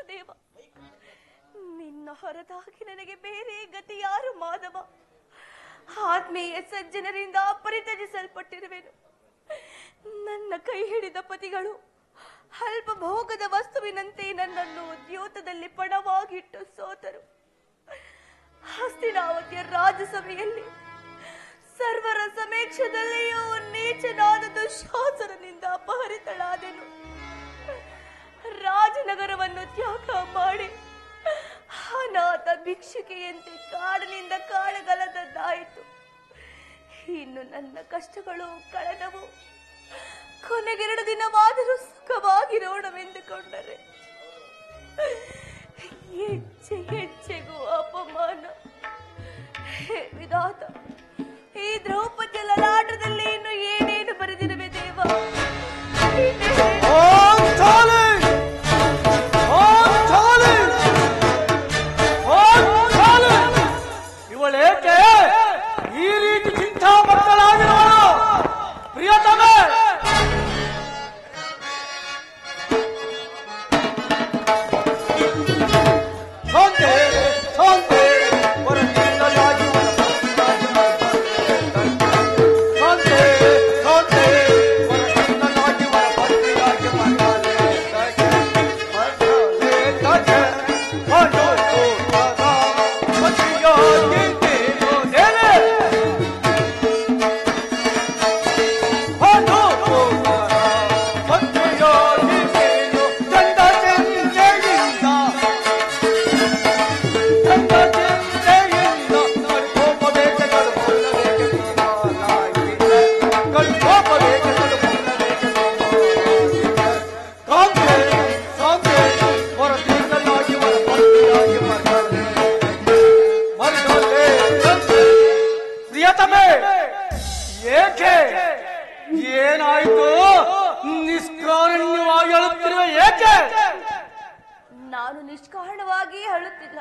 ದೇವ, ನಿನ್ನ ಹೊರತಾಗಿ ನನಗೆ ಬೇರೆ ಗತಿ ಯಾರು ಮಾಧವ? ಆತ್ಮೀಯ ಸಜ್ಜನರಿಂದ ಪರಿತ್ಯಜಿಸಲ್ಪಟ್ಟಿರುವೆನು. ನನ್ನ ಕೈ ಹಿಡಿದ ಪತಿಗಳು ಅಲ್ಪ ಭೋಗದ ವಸ್ತುವಿನಂತೆ ನನ್ನನ್ನು ದ್ಯೋತದಲ್ಲಿ ಪಣವಾಗಿಟ್ಟು ಸೋತರು. ಹಸ್ತಿನಾವತಿಯ ರಾಜಸಭೆಯಲ್ಲಿ ಸರ್ವರ ಸಮೀಕ್ಷದಲ್ಲಿಯೂ ನೀಚನಾದ ದುಶಾಸನದಿಂದ ಅಪಹರಿತಳಾದೆನು. ರಾಜನಗರವನ್ನು ತ್ಯಾಗ ಮಾಡಿ ಅನಾಥ ಭಿಕ್ಷುಕೆಯಂತೆ ಕಾಡಿನಿಂದ ಕಾಡಗಲದದ್ದಾಯಿತು. ಇನ್ನು ನನ್ನ ಕಷ್ಟಗಳು ಕಳೆದವು. ಕೊನೆಗೆರಡು ದಿನವಾದರೂ ಸುಖವಾಗಿರೋಣವೆಂದುಕೊಂಡರೆ ಹೆಜ್ಜೆ ಹೆಜ್ಜೆಗೂ ಅಪಮಾನ. ಹೇ ವಿಧಾತ, ಈ ದ್ರೌಪದಿಯ ಲಲಾಟದಲ್ಲಿ ಇನ್ನು ಏನೇನು ಬರೆದಿರುವೆ ದೇವ? ಇವಳೇಕೆ ಈ ರೀತಿ ಚಿಂತಾಮಗ್ನಳಾಗಿರುವಳು? ಪ್ರಿಯತಮೆ, ಏನಾಯ್ತು? ನಿಷ್ಕಾರಣ್ಯವಾಗಿ ಅಳುತ್ತಿರುವೆ ಏಕೆ? ನಾನು ನಿಷ್ಕಾರಣವಾಗಿ ಅಳುತ್ತಿಲ್ಲ.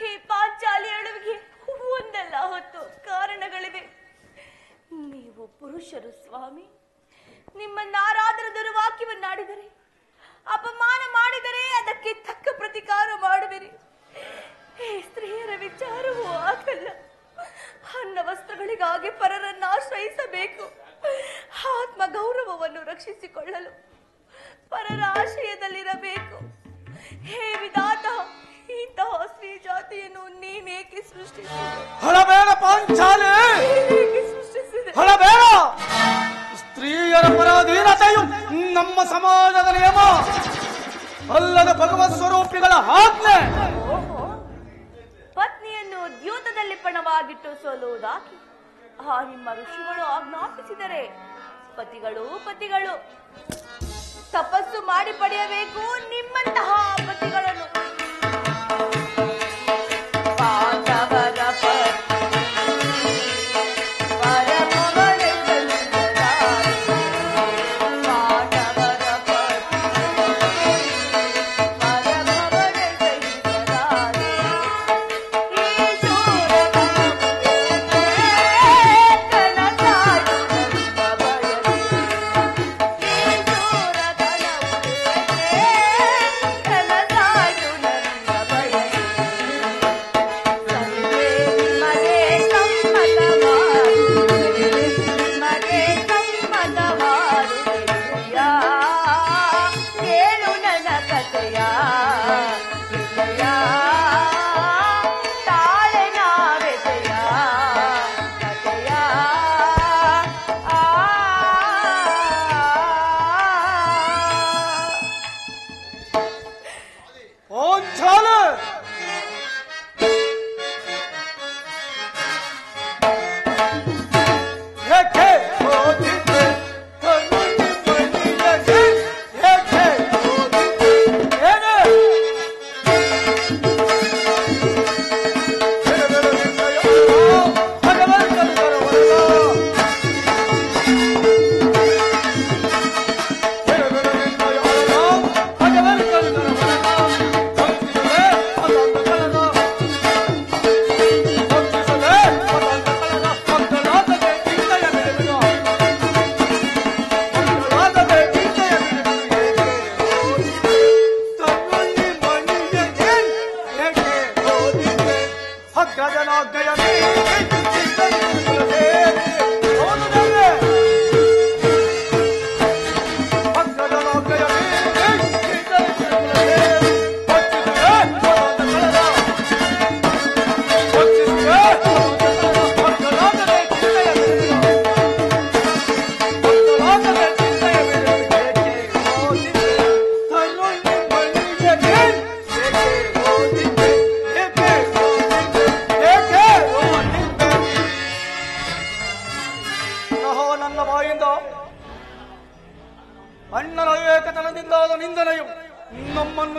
ಈ ಪಾಂಚಾಲಿ ಅಳುವಿಗೆ ಒಂದಲ್ಲ ಹೊತ್ತು ಕಾರಣಗಳಿವೆ. ನೀವು ಪುರುಷರು ಸ್ವಾಮಿ, ನಿಮ್ಮನ್ನಾರಾದರ ದುರ್ವಾಕ್ಯವನ್ನಾಡಿದರೆ, ಅಪಮಾನ ಮಾಡಿದರೆ ಅದಕ್ಕೆ ತಕ್ಕ ಪ್ರತಿಕಾರ ಮಾಡುವಿರಿ. ಈ ಸ್ತ್ರೀಯರ ವಿಚಾರವೂ ಆಗಲ್ಲ. ಅನ್ನ ವಸ್ತ್ರಗಳಿಗಾಗಿ ಪರರನ್ನು ಆಶ್ರಯಿಸಬೇಕು. ಆತ್ಮ ಗೌರವವನ್ನು ರಕ್ಷಿಸಿಕೊಳ್ಳಲು ಪರರ ಆಶ್ರಯದಲ್ಲಿರಬೇಕು. ಹೇ ವಿಧಾತ, ಇಂತಹ ಸ್ತ್ರೀ ಜಾತಿಯನ್ನು ನೀನೇಕೆ ಸೃಷ್ಟಿಸಿದೆ? ಹಳಬೇಡ ಪಾಂಚಾಲೆ, ಹಳಬೇಡ. ಸ್ತ್ರೀಯರ ಪರಾಧೀನತೆಯು ನಮ್ಮ ಸಮಾಜದ ನಿಯಮ ಅಲ್ಲದ ಭಗವತ್ ಸ್ವರೂಪಿಗಳ ಆಜ್ಞೆ. ಪತ್ನಿಯನ್ನು ದ್ಯೂತದಲ್ಲಿ ಪಣವಾಗಿಟ್ಟು ಸೋಲುವುದಾಗಿ ಆ ನಿಮ್ಮ ಋಷಿಗಳು ಆಜ್ಞಾಪಿಸಿದರೆ ಪತಿಗಳು ತಪಸ್ಸು ಮಾಡಿ ಪಡೆಯಬೇಕು ನಿಮ್ಮಂತಹ ಪತಿಗಳನ್ನು.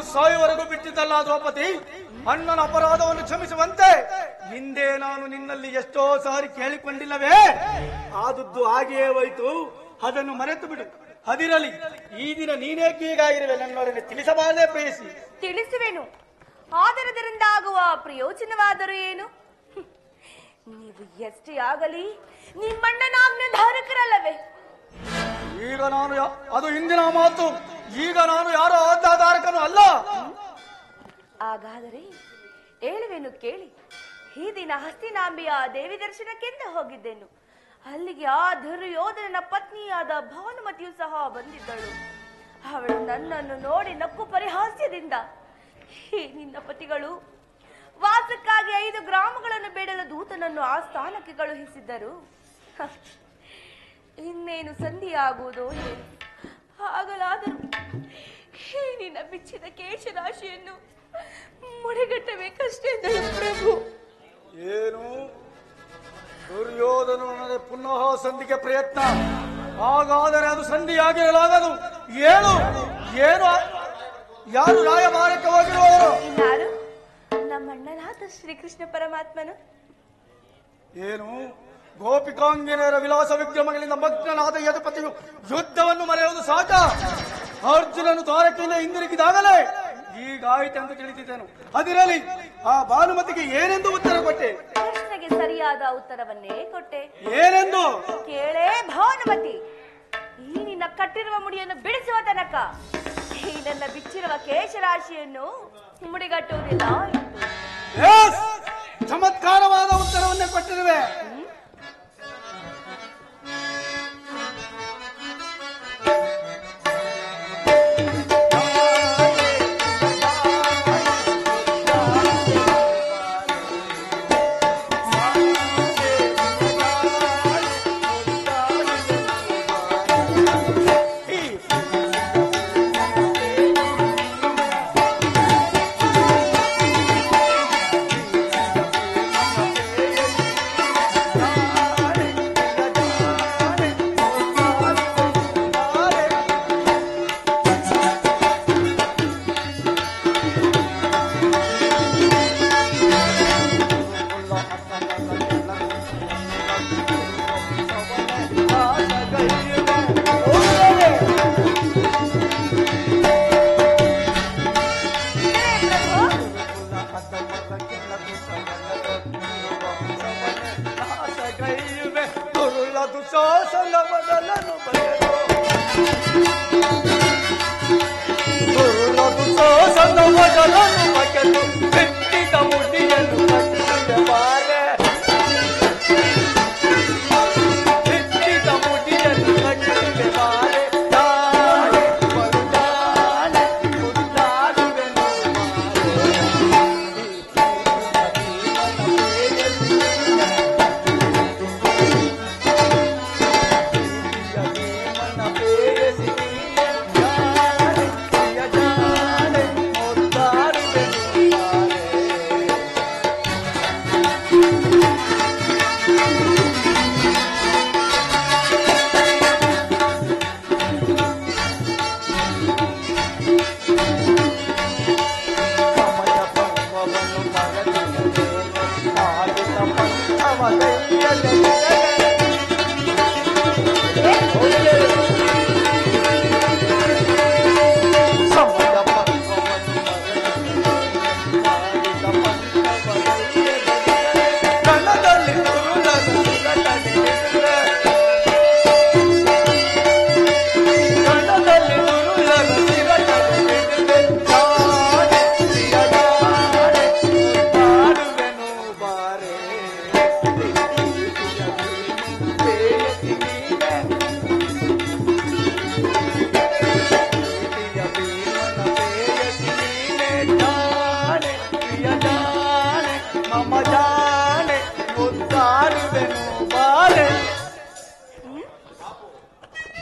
ನಿನ್ನನ್ನು ಸಾಯುವವರೆಗೂ ಬಿಟ್ಟಿದ್ದಲ್ಲ ದ್ರೌಪದಿ. ಅಣ್ಣನ ಅಪರಾಧವನ್ನು ಕ್ಷಮಿಸುವಂತೆ ಹಿಂದೆ ನಾನು ನಿನ್ನಲ್ಲಿ ಎಷ್ಟೋ ಸಾರಿ ಕೇಳಿಕೊಂಡಿಲ್ಲವೇ? ಆದದ್ದು ಹಾಗೆಯೇ ಹೋಯಿತು, ಅದನ್ನು ಮರೆತು ಬಿಡು. ಅದಿರಲಿ, ಈ ದಿನ ನೀನೇಕೆ ಹೀಗಾಗಿರುವೆ ನನ್ನೊಡನೆ ತಿಳಿಸಬಾರದೆ ಪ್ರೇಯಸಿ? ತಿಳಿಸುವೆನು, ಆದರದರಿಂದ ಆಗುವ ಪ್ರಯೋಜನವಾದರೂ ಏನು? ನೀವು ಎಷ್ಟೇ ಆಗಲಿ ನಿಮ್ಮಣ್ಣನ ಆಜ್ಞಾಧಾರಕರಲ್ಲವೇ? ಈಗ ನಾನು ಅದು ಹಿಂದಿನ ಮಾತು. ಈಗ ನಾನು ಯಾರೋ ಆಜ್ಞಾಧಾರಕನು ಅಲ್ಲ. ಹಾಗಾದರೆ ಹೇಳುವೆನು ಕೇಳಿ. ಈ ದಿನ ಹಸ್ತಿನಾಂಬೆಯ ದೇವಿ ದರ್ಶನಕ್ಕೆಂದು ಹೋಗಿದ್ದೆನು. ಅಲ್ಲಿಗೆ ಆ ದುರ್ಯೋಧನನ ಪತ್ನಿಯಾದ ಭಾನುಮತಿಯು ಸಹ ಬಂದಿದ್ದಳು. ಅವಳು ನನ್ನನ್ನು ನೋಡಿ ನಕ್ಕು ಪರಿಹಾಸ್ಯದಿಂದ, ಈ ನಿನ್ನ ಪತಿಗಳು ವಾಸಕ್ಕಾಗಿ 5 ಗ್ರಾಮಗಳನ್ನು ಬೇಡದ ದೂತನನ್ನು ಆ ಸ್ಥಾನಕ್ಕೆ ಕಳುಹಿಸಿದ್ದರು. ಇನ್ನೇನು ಸಂಧಿಯಾಗುವುದೋ ಏನು? ಆಗಲಾದರೂ ಈ ನಿನ್ನ ಬಿಚ್ಚಿದ ಕೇಶರಾಶಿಯನ್ನು ಮುಡಿಗಟ್ಟಬೇಕಷ್ಟೆಂದಳು ಪ್ರಭು. ಏನು ದುರ್ಯೋಧನ ಪುನಃ ಸಂಧಿಗೆ ಪ್ರಯತ್ನ? ಹಾಗಾದರೆ ಅದು ಸಂಧಿಯಾಗಿರಲಾಗದು. ಏನು ಏನು ಯಾರು ರಾಯಭಾರಕ್ಕೆ ಹೋಗಿರುವವರು? ಇನ್ನಾರು ನಮ್ಮಣ್ಣನಾದ ಶ್ರೀಕೃಷ್ಣ ಪರಮಾತ್ಮನು. ಏನು ಗೋಪಿಕಾಂಗಿನಿಯರ ವಿಲಾಸ ವಿಕ್ರಮಗಳಿಂದ ಮಗ್ನನಾದ ಯದುಪತಿಯು ಯುದ್ಧವನ್ನು ಮರೆಯುವುದು ಸಾಕ? ಅರ್ಜುನನು ದ್ವಾರಕೆಯಿಂದ ಹಿಂದಿರುಗಿದಾಗಲೇ ಹೀಗಾಯಿತೆಂದು ತಿಳಿದಿದ್ದೇನು. ಅದಿರಲಿ, ಆ ಭಾನುಮತಿಗೆ ಏನೆಂದು ಉತ್ತರ ಕೊಟ್ಟೆ? ಪ್ರಶ್ನೆಗೆ ಸರಿಯಾದ ಉತ್ತರವನ್ನೇ ಕೊಟ್ಟೆ. ಏನೆಂದು? ಕೇಳೇ ಭಾನುಮತಿ, ಈ ನಿನ್ನ ಕಟ್ಟಿರುವ ಮುಡಿಯನ್ನು ಬಿಡಿಸುವ ತನಕ ಈ ನನ್ನ ಬಿಚ್ಚಿರುವ ಕೇಶರಾಶಿಯನ್ನು ಮುಡಿಗಟ್ಟುವುದಿಲ್ಲ. ಚಮತ್ಕಾರವಾದ ಉತ್ತರವನ್ನೇ ಕೊಟ್ಟಿರುವೆ.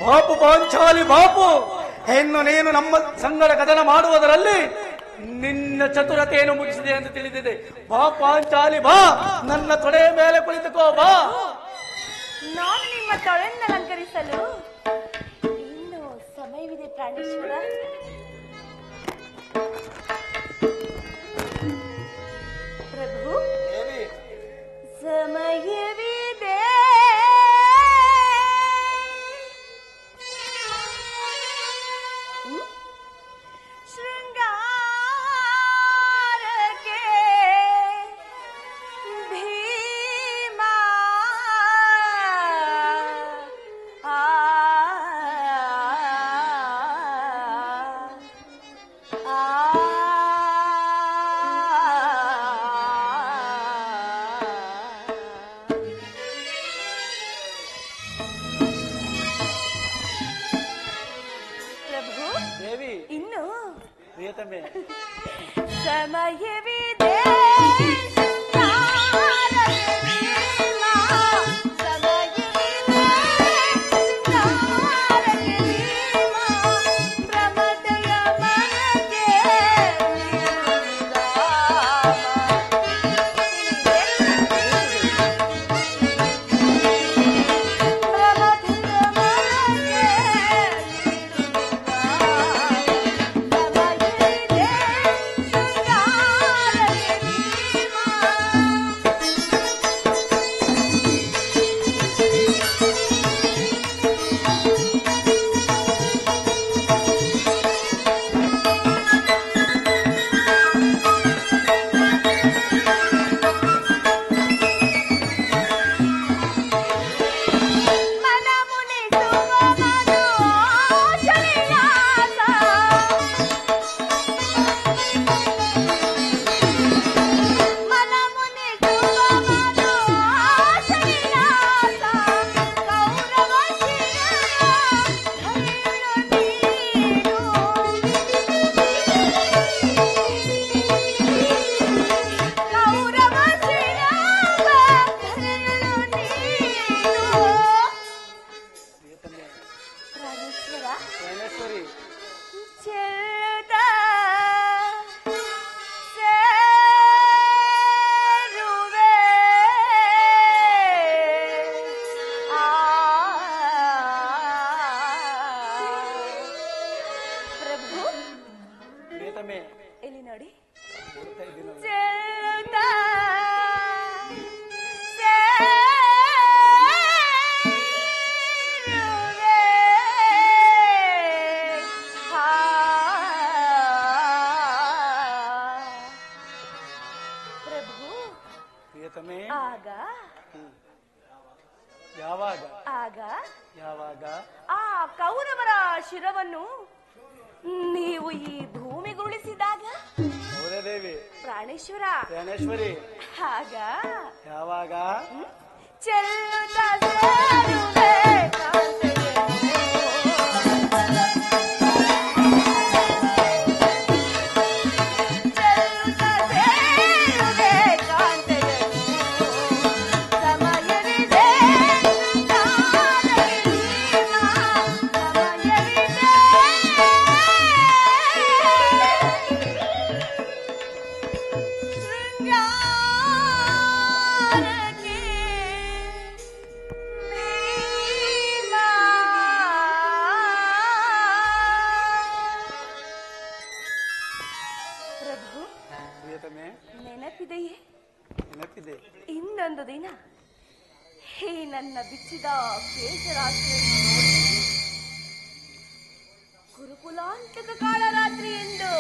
ಬಾಪು ಪಾಂಚಾಲಿ ಬಾಪು, ಹೆಣ್ಣು ನೀನು ನಮ್ಮ ಸಂಗಡ ಕದನ ಮಾಡುವುದರಲ್ಲಿ ನಿನ್ನ ಚತುರತೆಯನ್ನು ಮುಗಿಸಿದೆ ಎಂದು ತಿಳಿದಿದೆ. ಬಾ ಪಾಂಚಾಲಿ ಬಾ, ನನ್ನ ತೊಡೆಯ ಮೇಲೆ ಕುಳಿತುಕೋ ಬಾ. ನಾನು ನಿಮ್ಮ ತೊಳೆಯನ್ನು ಅಲಂಕರಿಸಲು ಇನ್ನು ಸಮಯವಿದೆ ಪ್ರಾಣೇಶ್ವರ. ಪ್ರಭು ದೇವಿ ಇನ್ನು ಪ್ರಿಯತಮೆ ಸಮಯವಿದೆ ಇಲ್ಲಿ ನೋಡಿ ಪ್ರಭು ಪ್ರಿಯತಮೆ ಆಗ ಯಾವಾಗ ಆಗ ಯಾವಾಗ ಆ ಕೌರವರ ಶಿರವನ್ನು ನೀವು ಈ ಭೂಮಿಗುರುಳಿಸಿದಾಗ ಹೌದೇ ದೇವಿ ಪ್ರಾಣೇಶ್ವರ ಪ್ರಾಣೇಶ್ವರಿ ಆಗ ಯಾವಾಗ ಚೆಲ್ಲುತ್ತ ಸೇರುವೆ ನೆನಪಿದೆಯೇ? ನೆನಪಿದೆ. ಇನ್ನೊಂದು ದಿನ ಈ ನನ್ನ ಬಿಚ್ಚಿದ ಕೇಶರಾತ್ರಿ ಗುರುಕುಲಾಂತಕ ಕಾಳರಾತ್ರಿ ಎಂದು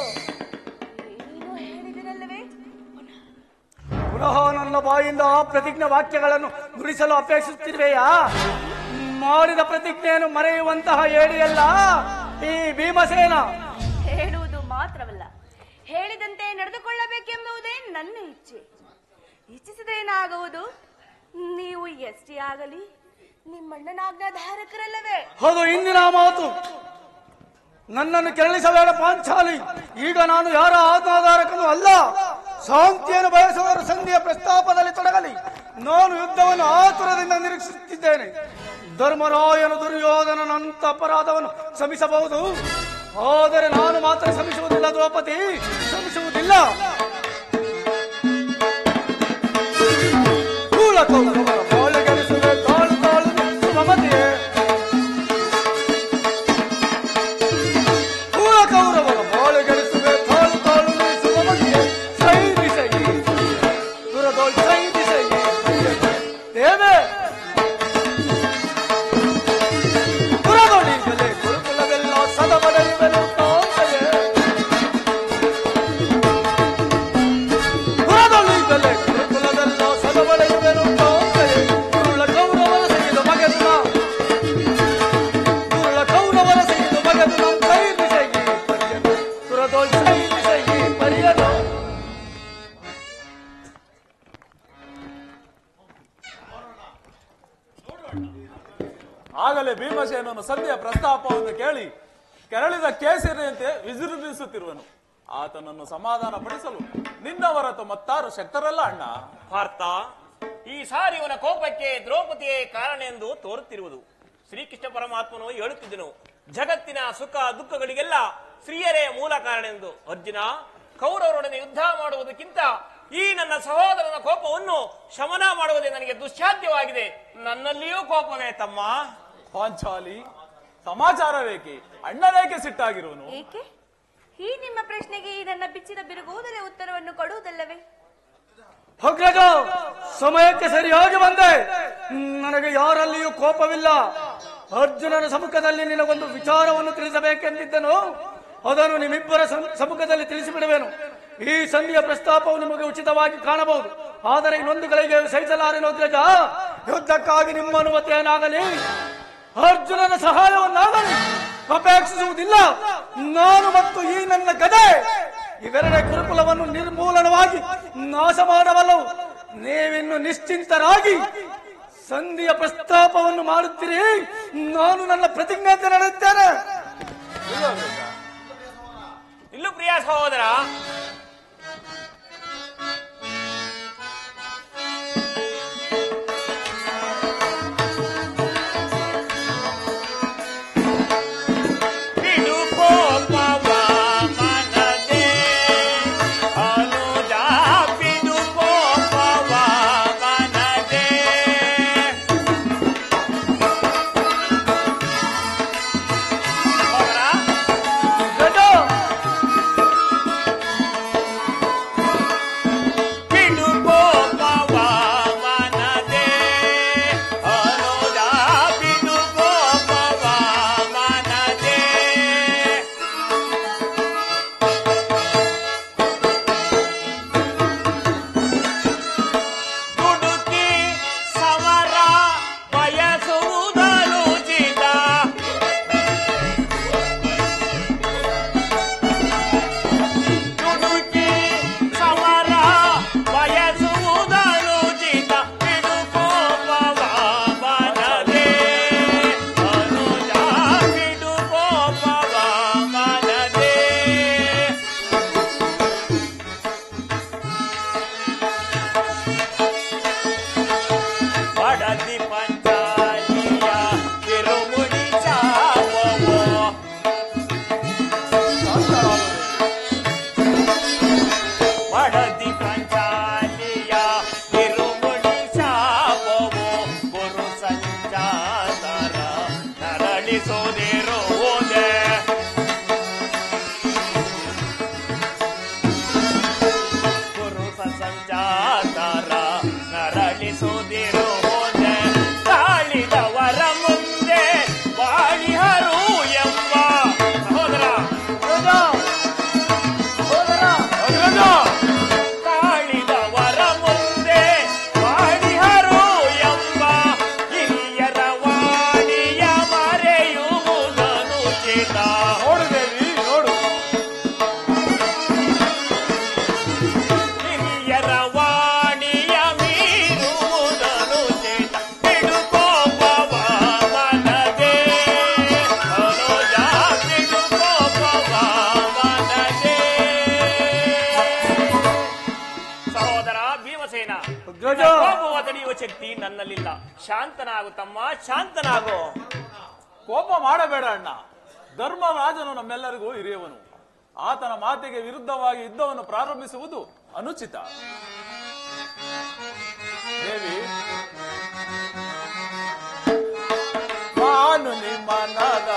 ನೀನು ಹೇಳಿದಿರಲ್ಲವೇ? ಪುನಃ ನನ್ನ ಬಾಯಿಂದ ಪ್ರತಿಜ್ಞೆ ವಾಕ್ಯಗಳನ್ನು ನುಡಿಸಲು ಅಪೇಕ್ಷಿಸುತ್ತಿರುವೆಯಾ? ಮಾಡಿದ ಪ್ರತಿಜ್ಞೆಯನ್ನು ಮರೆಯುವಂತಹ ಹೇಳಿಯಲ್ಲ ಈ ಭೀಮಸೇನ. ಹೇಳುವುದು ಮಾತ್ರವಲ್ಲ, ಹೇಳಿದಂತೆ ನಡೆದುಕೊಳ್ಳಬೇಕೆಂಬುದೇ ನನ್ನ ಇಚ್ಛೆ. ಇಚ್ಛಿಸಿದೇನಾಗುವುದು? ನೀವು ಎಷ್ಟೇ ಆಗಲಿ ನಿಮ್ಮಣ್ಣನ ಆಜ್ಞಾಧಾರಕರಲ್ಲವೇ? ಅದು ಇಂದಿನ ಮಾತು. ನನ್ನನ್ನು ಕೆರಳಿಸಬೇಡ ಪಾಂಚಾಲಿ. ಈಗ ನಾನು ಯಾರ ಆಜ್ಞಾಧಾರಕನೂ ಅಲ್ಲ. ಶಾಂತಿಯನ್ನು ಬಯಸುವವರು ಸಂಧಿಯ ಪ್ರಸ್ತಾಪದಲ್ಲಿ ತೊಡಗಲಿ. ನಾನು ಯುದ್ಧವನ್ನು ಆತುರದಿಂದ ನಿರೀಕ್ಷಿಸುತ್ತಿದ್ದೇನೆ. ಧರ್ಮರಾಯನು ದುರ್ಯೋಧನನಂತ ಅಪರಾಧವನ್ನು ಶ್ರಮಿಸಬಹುದು, ಆದರೆ ನಾನು ಮಾತ್ರ ಶ್ರಮಿಸುವುದಿಲ್ಲ ದ್ರೌಪದಿ, ಶ್ರಮಿಸುವುದಿಲ್ಲ. ಬಾಳೆಗೆಡಿಸುವೆ ತಾಳು ತಾಳು ಮಮತೆಯೇ, ಕೌರವರ ಬಾಳೆಗೆಡಿಸುವೆ ತಾಳು ತಾಳು ಮಮತೆಯೇ, ಸೈ ದಿಸೆಗೆ ದುರದೋಳ್ ಸೈ ದಿಸೆಗೆ ದೇವೆ ದುರದೊಳಿಗಲೇ ಗುರುಕುಲವೆಲ್ಲ ಸದಬಡೆಯುವೆನು ಕಾಂತೆಯೇ, ದುರದೊಳಿಗಲೇ ಗುರುಕುಲವೆಲ್ಲ ಸದಬಡೆಯುವೆನು ಕಾಂತೆಯೇ. ಈಗಾಗಲೇ ಭೀಮಸೇನನು ಸಂಧಿಯ ಪ್ರಸ್ತಾಪವನ್ನು ಕೇಳಿ ಕೆರಳಿದ ಕೇಸರಿಯಂತೆ ವಿಜೃಂಭಿಸುತ್ತಿರುವನು. ಆತನನ್ನು ಸಮಾಧಾನ ಪಡಿಸಲು ನಿನ್ನ ಹೊರತು ಮತ್ತಾರು ಶಕ್ತರಲ್ಲ ಅಣ್ಣ. ಪಾರ್ಥ, ಈ ಸಾರಿ ಇವನ ಕೋಪಕ್ಕೆ ದ್ರೌಪದಿಯೇ ಕಾರಣ ಎಂದು ತೋರುತ್ತಿರುವುದು. ಶ್ರೀಕೃಷ್ಣ ಪರಮಾತ್ಮನು ಹೇಳುತ್ತಿದ್ದನು, ಜಗತ್ತಿನ ಸುಖ ದುಃಖಗಳಿಗೆಲ್ಲ ಸ್ತ್ರೀಯರೇ ಮೂಲ ಕಾರಣ ಎಂದು. ಅರ್ಜುನ, ಕೌರವರೊಡನೆ ಯುದ್ಧ ಮಾಡುವುದಕ್ಕಿಂತ ಈ ನನ್ನ ಸಹೋದರನ ಕೋಪವನ್ನು ಶಮನ ಮಾಡುವುದೇ ನನಗೆ ದುಶ್ಸಾಧ್ಯವಾಗಿದೆ. ನನ್ನಲ್ಲಿಯೂ ಕೋಪವೇ ತಮ್ಮ. ಪಾಂಚಾಲಿ, ಸಮಾಚಾರವೇಕೆ? ಅಣ್ಣನೇಕೆ ಸಿಟ್ಟಾಗಿರುವನು? ಏಕೆ? ಈ ನಿಮ್ಮ ಪ್ರಶ್ನೆಗೆ ಈ ನನ್ನ ಬಿಚ್ಚಿದ ಬಿರುಗೂದಲೇ ಉತ್ತರವನ್ನು ಕೊಡುವುದಲ್ಲವೇ? ಅಗ್ರಜ, ಸಮಯಕ್ಕೆ ಸರಿಯಾಗಿ ಬಂದೆ. ನನಗೆ ಯಾರಲ್ಲಿಯೂ ಕೋಪವಿಲ್ಲ. ಅರ್ಜುನನ ಸಮ್ಮುಖದಲ್ಲಿ ನಿನಗೊಂದು ವಿಚಾರವನ್ನು ತಿಳಿಸಬೇಕೆಂದಿದ್ದನು. ಅದನ್ನು ನಿಮ್ಮಿಬ್ಬರ ಸಮ್ಮುಖದಲ್ಲಿ ತಿಳಿಸಿಬಿಡುವೆನು. ಈ ಸಂಧಿಯ ಪ್ರಸ್ತಾಪವು ನಿಮಗೆ ಉಚಿತವಾಗಿ ಕಾಣಬಹುದು, ಆದರೆ ಇನ್ನೊಂದು ಗಳಿಗೆ ಸಹಿಸಲಾರೆನು ಅಗ್ರಜ. ಯುದ್ಧಕ್ಕಾಗಿ ನಿಮ್ಮ ಅನುಮತಿಯನ್ನಾಗಲಿ ಅರ್ಜುನನ ಸಹಾಯವನ್ನಾಗಲಿ ಅಪೇಕ್ಷಿಸುವುದಿಲ್ಲ. ನಾನು ಮತ್ತು ಈ ನನ್ನ ಗದೆ ಇವೆರಡೇ ಗುರುಕುಲವನ್ನು ನಿರ್ಮೂಲನವಾಗಿ ನಾಶ ಮಾಡಬಲ್ಲವು. ನೀವಿನ್ನು ನಿಶ್ಚಿಂತರಾಗಿ ಸಂಧಿಯ ಪ್ರಸ್ತಾಪವನ್ನು ಮಾಡುತ್ತೀರಿ. ನಾನು ನನ್ನ ಪ್ರತಿಜ್ಞೆಯಂತೆ ನಡೆಯುತ್ತೇನೆ. ಇಲ್ಲೂ ಪ್ರಿಯ ಸಹೋದರ, ಶಕ್ತಿ ನನ್ನಲ್ಲಿಲ್ಲ. ಶಾಂತನಾಗು ತಮ್ಮ, ಶಾಂತನಾಗು. ಕೋಪ ಮಾಡಬೇಡ ಅಣ್ಣ. ಧರ್ಮರಾಜನು ನಮ್ಮೆಲ್ಲರಿಗೂ ಹಿರಿಯವನು. ಆತನ ಮಾತಿಗೆ ವಿರುದ್ಧವಾಗಿ ಯುದ್ಧವನ್ನು ಪ್ರಾರಂಭಿಸುವುದು ಅನುಚಿತ. ದೇವಿ, ನಾನು ನಿಮ್ಮ ನಾದ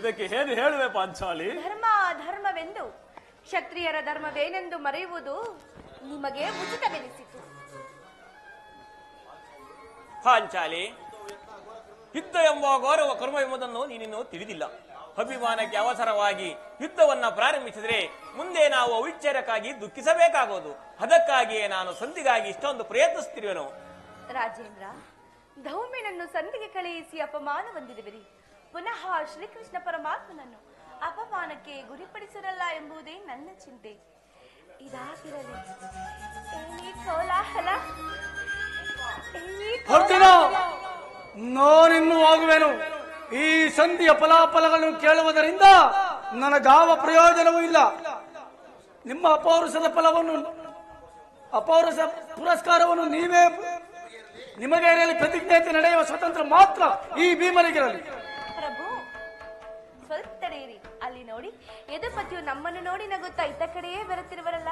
ಇದಕ್ಕೆ ಏನು ಹೇಳುವೆ ಪಾಂಚಾಲಿ? ಧರ್ಮ ಧರ್ಮವೆಂದು ಕ್ಷತ್ರಿಯರ ಧರ್ಮವೇನೆಂದು ಮರೆಯುವುದು ನಿಮಗೆ ಉಚಿತವೆನಿಸಿತು. ಪಾಂಚಾಲಿ, ಯುದ್ಧ ಎಂಬ ಗೌರವ ಕರ್ಮ ಎಂಬುದನ್ನು ನೀನಿನ್ನು ತಿಳಿದಿಲ್ಲ. ಅಭಿಮಾನಕ್ಕೆ ಅವಸರವಾಗಿ ಯುದ್ಧವನ್ನ ಪ್ರಾರಂಭಿಸಿದ್ರೆ ಮುಂದೆ ನಾವು ಅವಿಚಾರಕ್ಕಾಗಿ ದುಃಖಿಸಬೇಕಾಗೋದು. ಅದಕ್ಕಾಗಿಯೇ ನಾನು ಸಂಧಿಗಾಗಿ ಇಷ್ಟೊಂದು ಪ್ರಯತ್ನಿಸುತ್ತಿರುವೆನು. ರಾಜೇಂದ್ರ, ಧೌಮ್ಯನನ್ನು ಸಂಧಿಗೆ ಕಳುಹಿಸಿ ಅಪಮಾನ ಹೊಂದಿರುವಿರಿ. ಪುನಃ ಶ್ರೀಕೃಷ್ಣ ಪರಮಾತ್ಮನನ್ನು ಅಪಮಾನಕ್ಕೆ ಗುರಿಪಡಿಸಿರಲ್ಲ ಎಂಬುದೇ ನನ್ನ ಚಿಂತೆ. ಇದಾಗಿರಲಿ ಈ ಕೋಲಾಹಲ, ಅರ್ಜುನ, ನಾನಿನ್ನೂ ಆಗುವೆನು. ಈ ಸಂಧಿಯ ಫಲಾಫಲಗಳನ್ನು ಕೇಳುವುದರಿಂದ ನನಗಾವ ಪ್ರಯೋಜನವೂ ಇಲ್ಲ. ನಿಮ್ಮ ಅಪೌರುಷದ ಅಪೌರುಷ ಪುರಸ್ಕಾರವನ್ನು ನಿಮಗೆ ಇರಲಿ. ಪ್ರತಿಜ್ಞೆಯಂತೆ ನಡೆಯುವ ಸ್ವತಂತ್ರ ಮಾತ್ರ ಈ ಭೀಮನಿಗಿರಲಿ. ಪ್ರಭು, ಸ್ವಲ್ಪ ತಡೆಯಿರಿ. ಅಲ್ಲಿ ನೋಡಿ, ಯದುಪತಿಯು ನಮ್ಮನ್ನು ನೋಡಿ ನಗುತ್ತಾ ಇತ್ತ ಕಡೆಯೇ ಬರುತ್ತಿರುವರಲ್ಲ.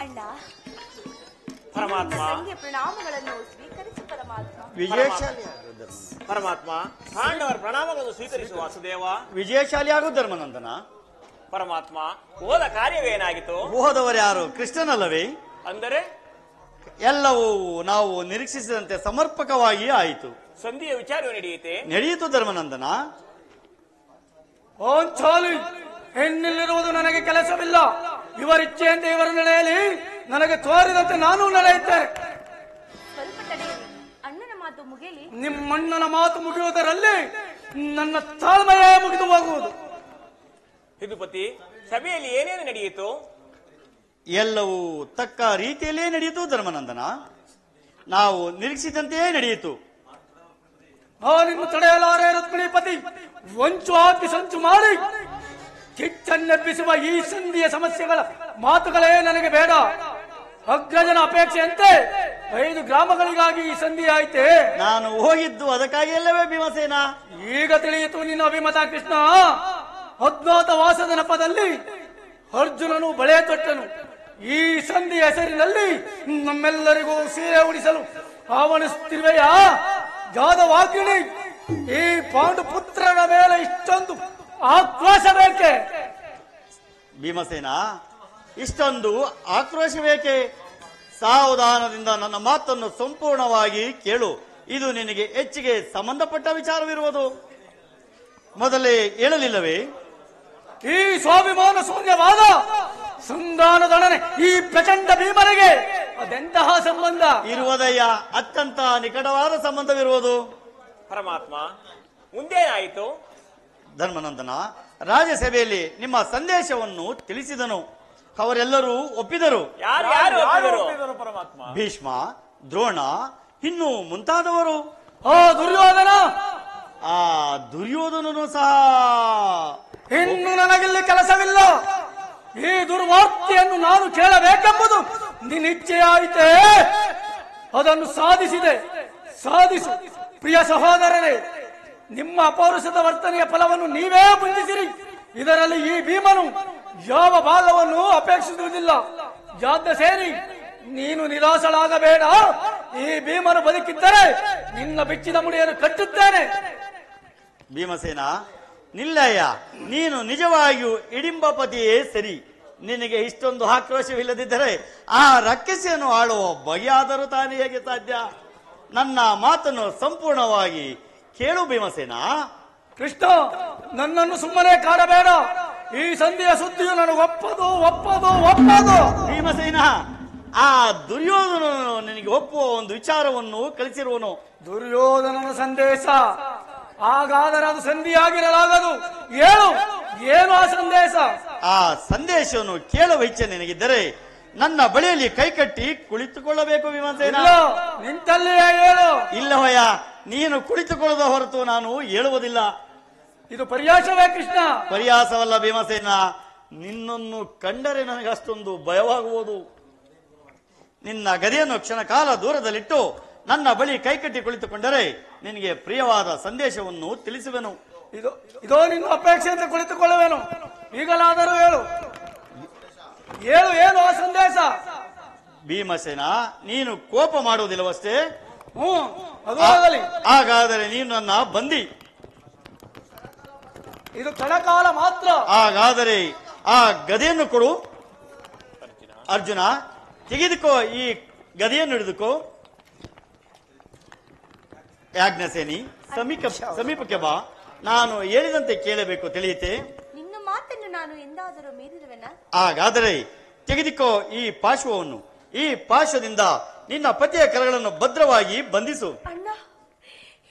ಅಣ್ಣ, ಪರಮಾತ್ಮ, ಸಂಧಿಯ ಪ್ರಣಾಮಗಳನ್ನು ಸ್ವೀಕರಿಸಿ ಪರಮಾತ್ಮ. ವಿಜಯಶಾಲಿ ಪರಮಾತ್ಮ, ಪಾಂಡವರ ಪ್ರಣಾಮಗಳನ್ನು ಸ್ವೀಕರಿಸುವ ವಾಸುದೇವ. ವಿಜಯಶಾಲಿ ಆಗು ಧರ್ಮನಂದನ. ಪರಮಾತ್ಮ, ಹೋದ ಕಾರ್ಯವೇನಾಗಿತ್ತು? ಹೋದವರು ಯಾರು? ಕೃಷ್ಣನಲ್ಲವೇ? ಅಂದರೆ ಎಲ್ಲವೂ ನಾವು ನಿರೀಕ್ಷಿಸಿದಂತೆ ಸಮರ್ಪಕವಾಗಿ ಆಯಿತು. ಸಂಧಿಯ ವಿಚಾರವೇ ನಡೆಯುತ್ತೆ. ನಡೆಯಿತು ಧರ್ಮನಂದನ. ಪಾಂಚಾಲಿ, ಹೆಣ್ಣಿಲ್ಲಿರುವುದು ನನಗೆ ಕೆಲಸವಿಲ್ಲ. ಇವರಿಚ್ಛೆಯಂತೆ ಇವರ ನಡೆಯಲಿ. ನನಗೆ ತೋರಿದಂತೆ ನಾನು ನಡೆಯುತ್ತೇನೆ. ಸ್ವಲ್ಪ ತಡೆಯಿರಿ. ಅಣ್ಣನ ಮಾತು ಮುಗಿಯಲಿ. ನಿಮ್ಮಣ್ಣನ ಮಾತು ಮುಗಿಯುವುದರಲ್ಲಿ ನನ್ನ ತಾಳ್ಮೆಯೇ ಮುಗಿದು ಹೋಗುವುದು. ಯದುಪತಿ, ಸಭೆಯಲ್ಲಿ ಏನೇನು ನಡೆಯಿತು? ಎಲ್ಲವೂ ತಕ್ಕ ರೀತಿಯಲ್ಲೇ ನಡೆಯಿತು ಧರ್ಮನಂದನ. ನಾವು ನಿರೀಕ್ಷಿಸಿದಂತೆಯೇ ನಡೆಯಿತು. ನಾನಿನ್ನು ತಡೆಯಲಾರೆ ರುಕ್ಮಿಣೀಪತಿ. ವಂಚು ಹಾಕಿ ಸಂಚು ಮಾಡಿ ಕಿಚ್ಚನ್ನೆಬ್ಬಿಸುವ ಈ ಸಂಧಿಯ ಸಮಸ್ಯೆಗಳ ಮಾತುಗಳೇ ನನಗೆ ಬೇಡ. ಅಗ್ರಜನ ಅಪೇಕ್ಷೆಯಂತೆ 5 ಗ್ರಾಮಗಳಿಗಾಗಿ ಈ ಸಂಧಿ ಆಯ್ತೆ. ನಾನು ಹೋಗಿದ್ದು ಅದಕ್ಕಾಗಿ ಎಲ್ಲವೇ ಭೀಮಸೇನ? ಈಗ ತಿಳಿಯಿತು ನಿನ್ನ ಅಭಿಮತ ಕೃಷ್ಣ. ಅಜ್ಞಾತ ವಾಸದ ನೆಪದಲ್ಲಿ ಅರ್ಜುನನು ಬಳೆ ತೊಟ್ಟನು. ಈ ಸಂಧಿ ಹೆಸರಿನಲ್ಲಿ ನಮ್ಮೆಲ್ಲರಿಗೂ ಸೀರೆ ಉಡಿಸಲು ಆವಣಿಸುತ್ತಿರುವೆಯ ಜಾದವಾಗ್ರಣಿ. ಈ ಪಾಂಡು ಪುತ್ರನ ಮೇಲೆ ಇಷ್ಟೊಂದು ಆಕ್ರೋಶ ಬೇಕೆ? ಭೀಮಸೇನ, ಇಷ್ಟೊಂದು ಆಕ್ರೋಶ ಬೇಕೆ? ಸಾವಧಾನದಿಂದ ನನ್ನ ಮಾತನ್ನು ಸಂಪೂರ್ಣವಾಗಿ ಕೇಳು. ಇದು ನಿನಗೆ ಹೆಚ್ಚಿಗೆ ಸಂಬಂಧಪಟ್ಟ ವಿಚಾರವಿರುವುದು. ಮೊದಲೇ ಹೇಳಲಿಲ್ಲವೇ? ಈ ಸ್ವಾಭಿಮಾನ ಶೂನ್ಯವಾದ ಸಂಧಾನದೊಡನೆ ಈ ಪ್ರಚಂಡ ಭೀಮನಿಗೆ ಅದೆಂತಹ ಸಂಬಂಧ ಇರುವುದಯ್ಯ? ಅತ್ಯಂತ ನಿಕಟವಾದ ಸಂಬಂಧವಿರುವುದು. ಪರಮಾತ್ಮ, ಮುಂದೇನಾಯಿತು? ಧರ್ಮನಂದನ, ರಾಜ್ಯಸಭೆಯಲ್ಲಿ ನಿಮ್ಮ ಸಂದೇಶವನ್ನು ತಿಳಿಸಿದನು. ಅವರೆಲ್ಲರೂ ಒಪ್ಪಿದರು. ಯಾರು ಯಾರು ಒಪ್ಪಿದರು? ಒಪ್ಪಿದರು ಪರಮಾತ್ಮ? ಭೀಷ್ಮ, ದ್ರೋಣ, ಇನ್ನು ಮುಂತಾದವರು. ದುರ್ಯೋಧನ, ಆ ದುರ್ಯೋಧನನು ಸಹ. ಇನ್ನು ನನಗಿಲ್ಲಿ ಕೆಲಸವಿಲ್ಲ. ಈ ದುರ್ವಾರ್ತೆಯನ್ನು ನಾನು ಕೇಳಬೇಕೆಂಬುದು ನಿನ್ನಿಚ್ಛೆಯಾಯಿತೇ. ಅದನ್ನು ಸಾಧಿಸು. ಪ್ರಿಯ ಸಹೋದರರೇ, ನಿಮ್ಮ ಅಪೌರುಷದ ವರ್ತನೆಯ ಫಲವನ್ನು ನೀವೇ ಮುಂದಿಸಿರಿ. ಇದರಲ್ಲಿ ಈ ಭೀಮನು ಯಾವ ಭಾಗವನ್ನು ಅಪೇಕ್ಷಿಸುವುದಿಲ್ಲ. ಜಾತ ಸೇರಿ ನೀನು ನಿರಾಶಳಾಗಬೇಡ. ಈ ಭೀಮನು ಬದುಕಿದ್ದರೆ ನಿನ್ನ ಬಿಚ್ಚಿದ ಮುಡಿಯನ್ನು ಕಟ್ಟುತ್ತೇನೆ. ಭೀಮಸೇನ, ನಿಲ್ಲಯ್ಯ. ನೀನು ನಿಜವಾಗಿಯೂ ಇಡಿಂಬಪತಿಯೇ ಸರಿ. ನಿನಗೆ ಇಷ್ಟೊಂದು ಆಕ್ರೋಶವಿಲ್ಲದಿದ್ದರೆ ಆ ರಕ್ಕಸಿಯನ್ನು ಆಳುವ ಬಗೆಯಾದರೂ ತಾನೇ ಹೇಗೆ ಸಾಧ್ಯ? ನನ್ನ ಮಾತನ್ನು ಸಂಪೂರ್ಣವಾಗಿ ಕೇಳು ಭೀಮಸೇನ. ಕೃಷ್ಣ, ನನ್ನನ್ನು ಸುಮ್ಮನೆ ಕಾಡಬೇಡ. ಈ ಸಂಧಿಯ ಸುದ್ದಿಯು ನನಗೆ ಒಪ್ಪದು. ಭೀಮಸೇನ, ಆ ದುರ್ಯೋಧನನು ನಿನಗೆ ಒಪ್ಪುವ ಒಂದು ವಿಚಾರವನ್ನು ಕಳಿಸಿರುವನು. ದುರ್ಯೋಧನನ ಸಂದೇಶ. ಹಾಗಾದರೆ ಅದು ಸಂಧಿಯಾಗಿರಲಾಗದು. ಹೇಳು, ಏನು ಆ ಸಂದೇಶ? ಆ ಸಂದೇಶವನ್ನು ಕೇಳುವ ಇಚ್ಛೆ ನಿನಗಿದ್ದರೆ ನನ್ನ ಬಳಿಯಲ್ಲಿ ಕೈಕಟ್ಟಿ ಕುಳಿತುಕೊಳ್ಳಬೇಕು ಭೀಮಸೇನ. ಇಲ್ಲ, ನಿಂತಲ್ಲಿಯೇ ಹೇಳು. ಇಲ್ಲವಯ್ಯ, ನೀನು ಕುಳಿತುಕೊಳ್ಳದ ಹೊರತು ನಾನು ಹೇಳುವುದಿಲ್ಲ. ಇದು ಪರ್ಯಾಸವೇ ಕೃಷ್ಣ? ಪರ್ಯಾಸವಲ್ಲ ಭೀಮಸೇನ. ನಿನ್ನನ್ನು ಕಂಡರೆ ನನಗೆ ಅಷ್ಟೊಂದು ಭಯವಾಗುವುದು. ನಿನ್ನ ಗದೆಯನ್ನು ಕ್ಷಣ ಕಾಲ ದೂರದಲ್ಲಿಟ್ಟು ನನ್ನ ಬಳಿ ಕೈಕಟ್ಟಿ ಕುಳಿತುಕೊಂಡರೆ ನಿನಗೆ ಪ್ರಿಯವಾದ ಸಂದೇಶವನ್ನು ತಿಳಿಸುವೆನು. ಇದೋ ನಿನ್ನ ಅಪೇಕ್ಷೆಯಂತೆ ಕುಳಿತುಕೊಳ್ಳುವೆನು. ಈಗಲಾದರೂ ಹೇಳು. ಹೇಳು, ಏನು ಆ ಸಂದೇಶ? ಭೀಮಸೇನ, ನೀನು ಕೋಪ ಮಾಡುವುದಿಲ್ಲವಷ್ಟೇ? ಅದು ಆಗಲಿ. ಹಾಗಾದರೆ ನೀನು ನನ್ನ ಬಂದಿ. ಇದು ಕ್ಷಣಕಾಲ ಮಾತ್ರ. ಹಾಗಾದರೆ ಆ ಗದೆಯನ್ನು ಕೊಡು. ಅರ್ಜುನ, ತೆಗೆದುಕೋ, ಈ ಗದೆಯನ್ನು ಹಿಡಿದುಕೋ. ಯಾಜ್ಞಸೇನಿ, ಸಮೀಪಕ್ಕೆ ಬಾ. ನಾನು ಹೇಳಿದಂತೆ ಕೇಳಬೇಕು, ತಿಳಿಯುತ್ತೆ? ನಿನ್ನ ಮಾತನ್ನು ನಾನು ಎಂದಾದರೂ ಮೀರಿರುವೆನ? ಹಾಗಾದರೆ ತೆಗೆದುಕೋ ಈ ಪಾರ್ಶ್ವವನ್ನು. ಈ ಪಾರ್ಶ್ವದಿಂದ ನಿನ್ನ ಪತಿಯ ಕರಗಳನ್ನು ಭದ್ರವಾಗಿ ಬಂಧಿಸು. ಅಣ್ಣ,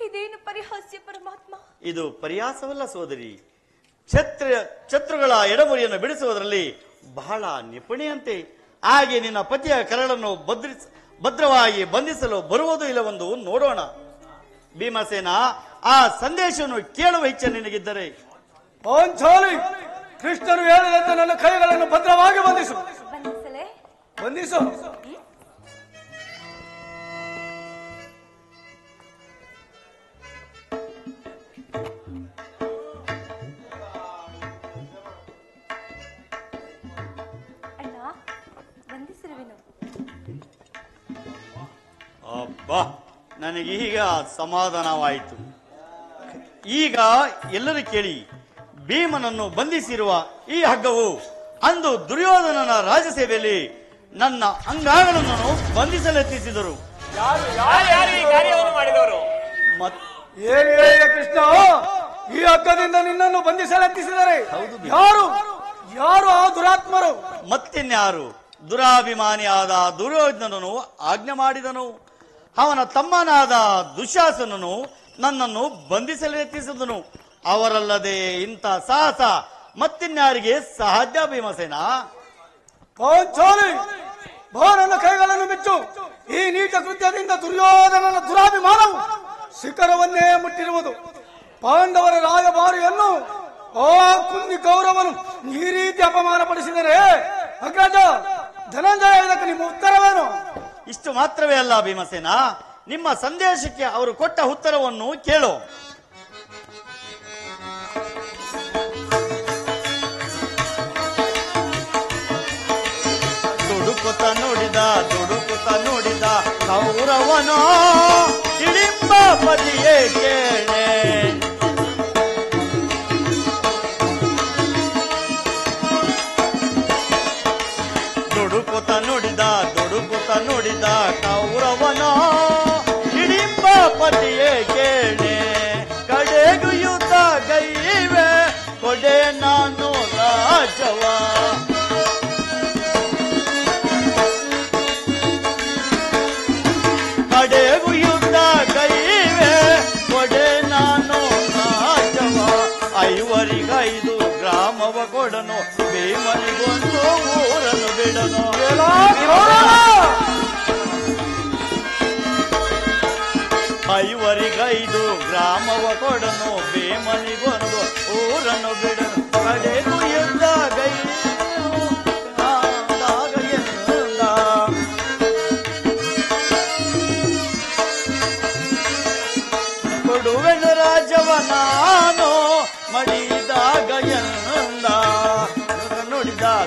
ಇದೇನು ಪರಿಹಾಸ್ಯ ಪರಮಾತ್ಮ? ಇದು ಪರಿಹಾಸವಲ್ಲ ಸೋದರಿ. ಶತ್ರುಗಳ ಎಡಮುರಿಯನ್ನು ಬಿಡಿಸುವುದರಲ್ಲಿ ಬಹಳ ನಿಪುಣೆಯಂತೆ. ಹಾಗೆ ನಿನ್ನ ಪತಿಯ ಕರಗಳನ್ನು ಭದ್ರವಾಗಿ ಬಂಧಿಸಲು ಬರುವುದು ಇಲ್ಲವೆಂದು ನೋಡೋಣ. ಭೀಮಸೇನ, ಆ ಸಂದೇಶವನ್ನು ಕೇಳುವ ಇಚ್ಛೆ ನಿನಗಿದ್ದರೆ ಪಾಂಚಾಲಿ, ಕೃಷ್ಣನು ಹೇಳಿದಂತೆ ನನ್ನ ಕೈಗಳನ್ನು ಭದ್ರವಾಗಿ ಬಂಧಿಸು. ಬಂಧಿಸಲೇ? ಬಂಧಿಸು. ಅಣ್ಣ, ಬಂಧಿಸಿರುವೆನು. ಅಬ್ಬಾ, ನನಗೀಗ ಸಮಾಧಾನವಾಯಿತು. ಈಗ ಎಲ್ಲರೂ ಕೇಳಿ, ಭೀಮನನ್ನು ಬಂಧಿಸಿರುವ ಈ ಹಗ್ಗವು ಅಂದು ದುರ್ಯೋಧನನ ರಾಜಸೇವೆಯಲ್ಲಿ ನನ್ನ ಅಂಗಾಂಗಗಳನ್ನು ಬಂಧಿಸಲೆತ್ತಿಸಿದರು. ಯಾರು ಈ ಕಾರ್ಯವನ್ನು ಮಾಡಿದವರು? ಏನು ಹೇಳಿದೆ ಕೃಷ್ಣ? ಈ ಹಗ್ಗದಿಂದ ನಿನ್ನನ್ನು ಬಂಧಿಸಲೆತ್ತಿಸಿದರೆ ಯಾರು ಆ ದುರಾತ್ಮರು? ಮತ್ತಿನ್ಯಾರು? ದುರಾಭಿಮಾನಿಯಾದ ದುರ್ಯೋಧನನು ಆಜ್ಞೆ ಮಾಡಿದನು. ಅವನ ತಮ್ಮನಾದ ದುಶ್ಯಾಸನನು ನನ್ನನ್ನು ಬಂಧಿಸಲೆತ್ತಿಸಿದನು. ಅವರಲ್ಲದೆ ಇಂಥ ಸಾಹಸ ಮತ್ತಿನ್ಯಾರಿಗೆ ಸಾಧ್ಯ? ಭೀಮಸೇನ, ಪಾಂಚಾಲಿ, ನನ್ನ ಕೈಗಳನ್ನು ಬಿಚ್ಚು. ಈ ನೀಚ ಕೃತ್ಯದಿಂದ ದುರ್ಯೋಧನನ ದುರಾಭಿಮಾನವು ಶಿಖರವನ್ನೇ ಮುಟ್ಟಿರುವುದು. ಪಾಂಡವರ ರಾಯಭಾರಿಯನ್ನು ಆ ಕುಂದಿ ಕೌರವನು ಈ ರೀತಿ ಅಪಮಾನ ಪಡಿಸಿದರೆ ಅಗ್ರಜ ಧನಂಜಯ, ಇದಕ್ಕೆ ನಿಮ್ಮ ಉತ್ತರವೇನು? ಇಷ್ಟು ಮಾತ್ರವೇ ಅಲ್ಲ ಭೀಮಸೇನ, ನಿಮ್ಮ ಸಂದೇಶಕ್ಕೆ ಅವರು ಕೊಟ್ಟ ಉತ್ತರವನ್ನು ಕೇಳು. ದುಡುಕುತ್ತ ನೋಡಿದ ಕೌರವನೋ ಹಿಡಿಂಬ ಪದಿಯೇ ಕೇಳೆ. ದುಡುಕುತ್ತ ನೋಡಿದ ಕೌರವನೋ ಹಿಡಿಂಬ ಪದಿಯೇ ಕೇಳೆ. ಕಡೆಗೂ ಯುದ್ಧ ಗೈವೆ ಕೊಡೆ ನಾನು ರಾಜವ. ಕಡೆಗೂ ಯುದ್ಧ ಗೈವೆ ಕೊಡೆ ನಾನು ರಾಜವ. ಐವರಿಗೈದು ಗ್ರಾಮವ ಕೊಡನು, ಭೀಮನಿಗೊಂದು ಊರನ್ನು ಬಿಡನು. ಐವರಿಗೈದು ಗ್ರಾಮವ ಕೊಡನು, ಭೀಮನಿಗೊಂದು ಊರನ್ನು ಬಿಡನು. ಕಡೆಗೂ ಯುದ್ಧ ಗೈದು ಕೊಡುವೆನು ರಾಜವ ನಾನು ಮಡಿದಾಗ ಎಂದ.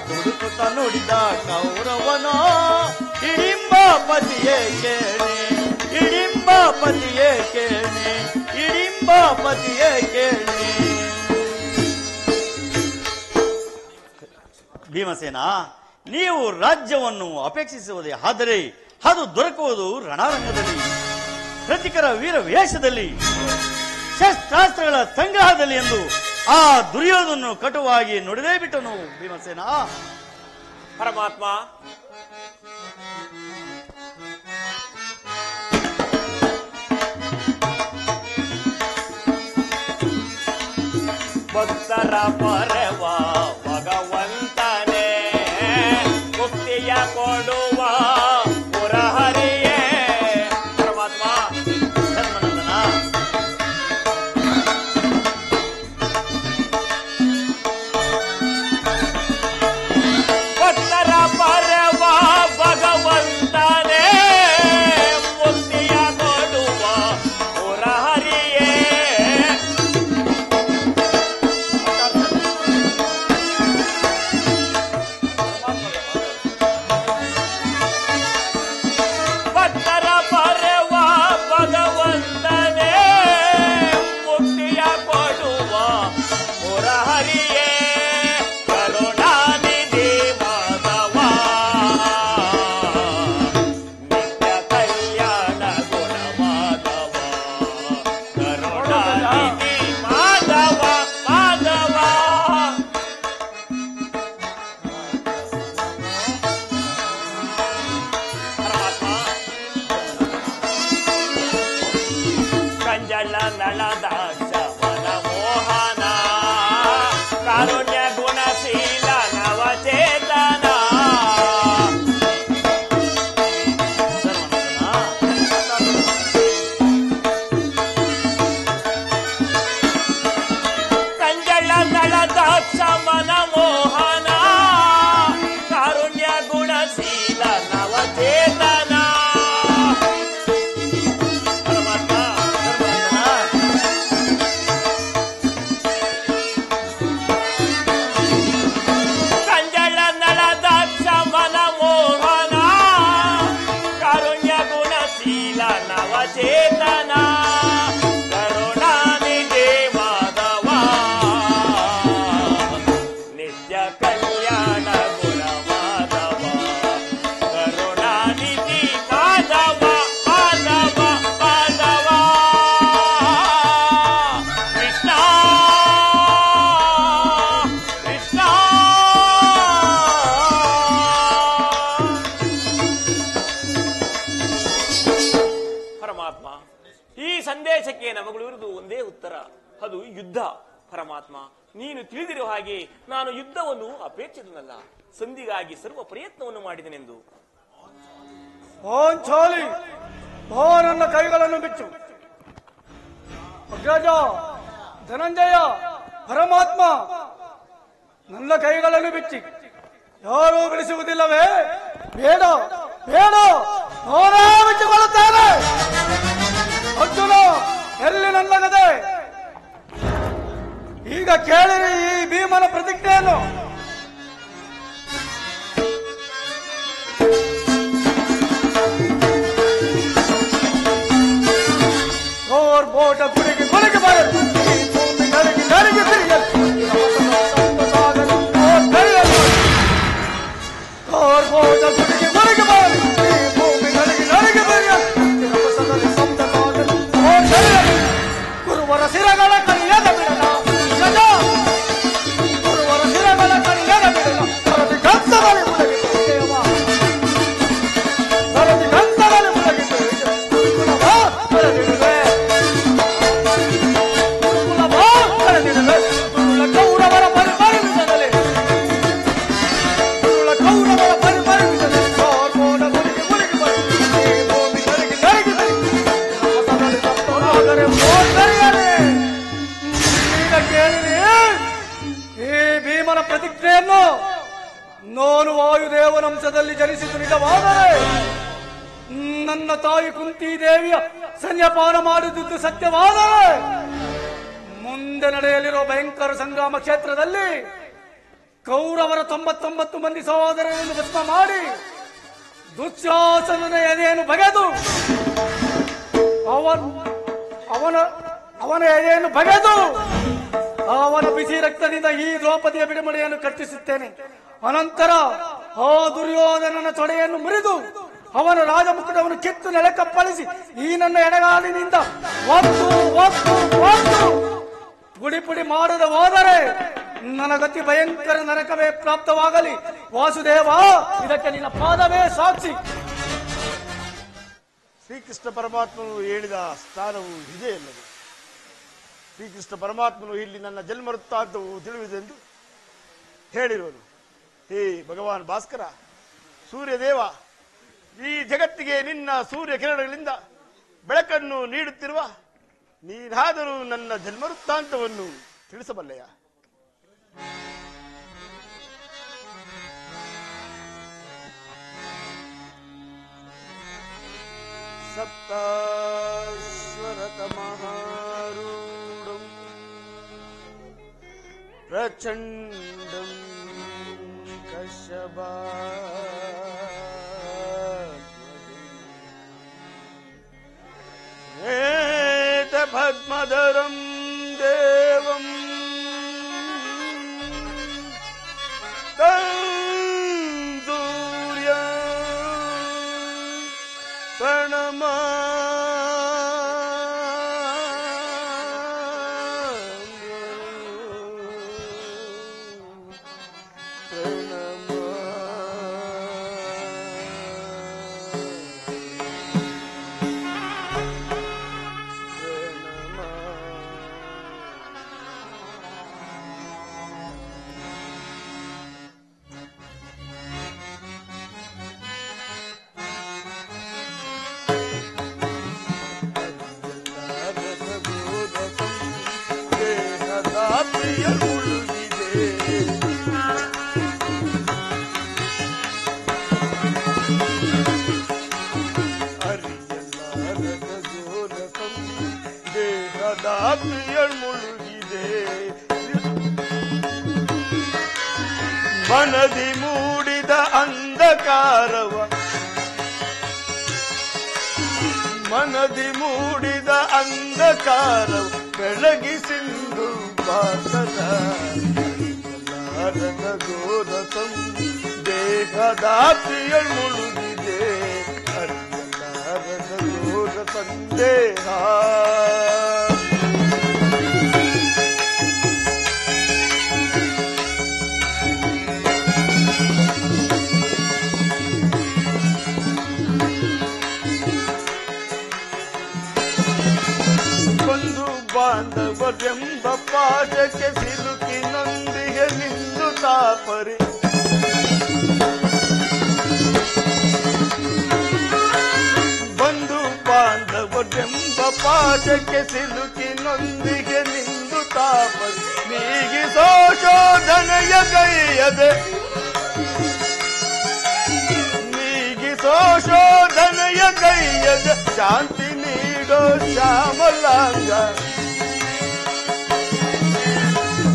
ದುಡುಕುತ್ತ ನೋಡಿದ ಕೌರವನೋ ಹಿಡಿಂಬ ಪತಿಯೇ ಕೇಳಿ. ಹಿಡಿಂಬ ಪತಿಯೇ ಕೇಳಿ. ಹಿಡಿಂಬ ಪತಿಯೇ ಕೇಳಿ. ಭೀಮಸೇನ, ನೀವು ರಾಜ್ಯವನ್ನು ಅಪೇಕ್ಷಿಸುವುದೇ ಆದರೆ ಅದು ದೊರಕುವುದು ರಣರಂಗದಲ್ಲಿ, ಪ್ರತಿಕರ ವೀರ ವೇಷದಲ್ಲಿ, ಶಸ್ತ್ರಾಸ್ತ್ರಗಳ ಸಂಗ್ರಹದಲ್ಲಿ ಎಂದು ಆ ದುರ್ಯೋಧನನ್ನು ಕಟುವಾಗಿ ನುಡಿದೇ ಬಿಟ್ಟನು. ಭೀಮಸೇನ, ಪರಮಾತ್ಮ, ಭಕ್ತರ ಪರವ ಭಗವಂತನೇ, ಮುಕ್ತಿಯ ಕೊಡುವ ಪುರಹರಿಯೇ. ಪರಮಾತ್ಮ, ಧರ್ಮನಂದನ, ಭಕ್ತರ ಪರವ ಭಗವಂತನೇ, ಮುಕ್ತಿಯ ಕೊಡುವ ಪುರಹರಿಯೇ. ಪ್ರಾಣ ಗುಣ ಮಾಧವ ಕರುಣಾನಿಧಿ ಮಾಧವ ಮಾಧವ ಮಾಧವ ಕೃಷ್ಣ ಕೃಷ್ಣ. ಪರಮಾತ್ಮ, ಈ ಸಂದೇಶಕ್ಕೆ ನಮಗಳಿರುವುದು ಒಂದೇ ಉತ್ತರ, ಅದು ಯುದ್ಧ. ಪರಮಾತ್ಮ, ನೀನು ತಿಳಿದಿರುವ ಹಾಗೆ ನಾನು ಯುದ್ಧವನ್ನು ಅಪೇಕ್ಷಿಸಿದನಲ್ಲ, ಸಂಧಿಗಾಗಿ ಸರ್ವ ಪ್ರಯತ್ನವನ್ನು ಮಾಡಿದನೆಂದು. ಪಾಂಚಾಲಿ, ನನ್ನ ಕೈಗಳನ್ನು ಬಿಚ್ಚು. ಅಗ್ರಜ, ಧನಂಜಯ, ಪರಮಾತ್ಮ, ನನ್ನ ಕೈಗಳನ್ನು ಬಿಚ್ಚಿ. ಯಾರೂ ಬಿಡಿಸುವುದಿಲ್ಲವೇ? ಬೇಡ ಬೇಡ, ನಾನೇ ಬಿಟ್ಟುಕೊಳ್ಳುತ್ತೇನೆ. ಅರ್ಜುನ, ಎಲ್ಲಿ ನನ್ನ ಗದೆ? ಈಗ ಕೇಳಿರಿ ಈ ಭೀಮನ ಪ್ರತಿಜ್ಞೆಯನ್ನು. ಬೋಟ ಗುಡಿಗೆ ಗುಡಿಗೆ ಬರಲು ನಡಿಗೆ ನಡಿಗೆ ಬೋಟ ಗುಡಿಗೆ ಗುಡಿಗೆ ಬರಲು ಭೂಮಿ ನಡಿಗೆ ನಡಿಗೆ ಗುರುವರ ಸಿರಗಳ ಕರಿಯದ ಬಿಡಲ ಗಜ, ಗುರುವರ ಸಿರಗಳ ಕರಿಯದ ಬಿಡಲ ಸರದಿ ಗಂಧದಲ್ಲಿ ಮುಳಗಿದ್ದೇವ, ಸರದಿ ಗಂಧದಲ್ಲಿ ಮುಳಗಿದ್ದೇವೆ. ಕಳೆದಿಡುವೆ ಕೌರವರ ಪರಿಪರಿಮಿಸದಲ್ಲಿ, ಕೌರವರ ಪರಿಪರಿಮಿಸದಲ್ಲಿ ಬೋಟ ಗುಡಿಗೆ ಗುಡಿಗೆ ಬರಲು ಭೂಮಿ ನಡಿಗೆ ನಡಿಗೆ ಕೇಳಿರಿ ಈ ಭೀಮನ ಪ್ರತಿಜ್ಞೆಯನ್ನು. ನಾನು ವಾಯುದೇವನಂಶದಲ್ಲಿ ಜನಿಸಿದ್ದು ನಿಜವಾದರೆ, ನನ್ನ ತಾಯಿ ಕುಂತಿ ದೇವಿಯ ಸನ್ಯಪಾನ ಮಾಡಿದ್ದು ಸತ್ಯವಾದರೆ, ಮುಂದೆ ನಡೆಯಲಿರುವ ಭಯಂಕರ ಸಂಗ್ರಾಮ ಕ್ಷೇತ್ರದಲ್ಲಿ ಕೌರವರ 99 ಮಂದಿ ಸಹೋದರರನ್ನು ಭಸ್ಮ ಮಾಡಿ ದುಶ್ಯಾಸನನ ಎದೆಯನ್ನು ಬಗೆದು ಅವನ ಎದೆಯನ್ನು ಬಗೆದು ಅವನ ಬಿಸಿ ರಕ್ತದಿಂದ ಈ ದ್ರೌಪದಿಯ ಬಿಡುಮಡೆಯನ್ನು ಕಟ್ಟಿಸುತ್ತೇನೆ. ಅನಂತರ ಆ ದುರ್ಯೋಧನನ ತೊಡೆಯನ್ನು ಮುರಿದು ಅವನ ರಾಜಮುಕುಟವನ್ನು ಕಿತ್ತು ನೆಲಕ್ಕಪ್ಪಳಿಸಿ ಈ ನನ್ನ ಎಡಗಾಲಿನಿಂದ ಒತ್ತು ಒತ್ತು ಒತ್ತು ಪುಡಿ ಪುಡಿ ಮಾಡದ ಹೋದರೆ ನನ್ನ ಗತಿ ಭಯಂಕರ ನರಕವೇ ಪ್ರಾಪ್ತವಾಗಲಿ. ವಾಸುದೇವ, ಇದಕ್ಕೆ ನಿನ್ನ ಪಾದವೇ ಸಾಕ್ಷಿ. ಶ್ರೀಕೃಷ್ಣ ಪರಮಾತ್ಮನು ಹೇಳಿದ ಸ್ಥಾನವು ಇದೇ ಅಲ್ಲದೆ. ಶ್ರೀಕೃಷ್ಣ ಪರಮಾತ್ಮನು ಇಲ್ಲಿ ನನ್ನ ಜನ್ಮ ವೃತ್ತಾಂತವು ತಿಳಿಯುವುದೆಂದು ಹೇಳಿರುವನು. ಹೇ ಭಗವಾನ್ ಭಾಸ್ಕರ, ಸೂರ್ಯದೇವ, ಈ ಜಗತ್ತಿಗೆ ನಿನ್ನ ಸೂರ್ಯ ಕಿರಣಗಳಿಂದ ಬೆಳಕನ್ನು ನೀಡುತ್ತಿರುವ ನೀನಾದರೂ ನನ್ನ ಜನ್ಮ ವೃತ್ತಾಂತವನ್ನು ತಿಳಿಸಬಲ್ಲೆಯ? ಸಪ್ತಾಶ್ವರತಮಹಾರೂಢಂ ಪ್ರಚಂಡಂ ಕಶ್ಯಪಾ ಪದ್ಮಧರಂ ದೇವಂ ಸೂರ್ಯ ಪ್ರಣಮ ಮನದಿ ಮೂಡಿದ ಅಂಧಕಾರವ ಬೆಳಗಿಸಿಂದು ಭಾಸದ ಘೋರ ದೇಹದಾತ್ರಿಯಲ್ ಮುಳುಗಿದೆ ಅರಿಯಲಾರದ ಘೋರ ಸಂದೇಹ. ಬಾಂಧವರೆಂಬ ಪಾಠಕ್ಕೆ ಸಿಲುಕಿನೊಂದಿಗೆ ನಿಂದು ತಾಪರಿ ಬಂಧು ಬಾಂಧವರೆಂಬ ಪಾಠಕ್ಕೆ ಸಿಲುಕಿನೊಂದಿಗೆ ನಿಂದು ತಾಪರಿ ನೀಗಿಸೋ ಶೋಧನೆಯ ಕೈಯದೆ ನೀಗಿಸೋ ಶೋಧನೆಯ ಕೈಯದೆ ಶಾಂತಿ ನೀಡೋ ಶ್ಯಾಮಲಾಂಗ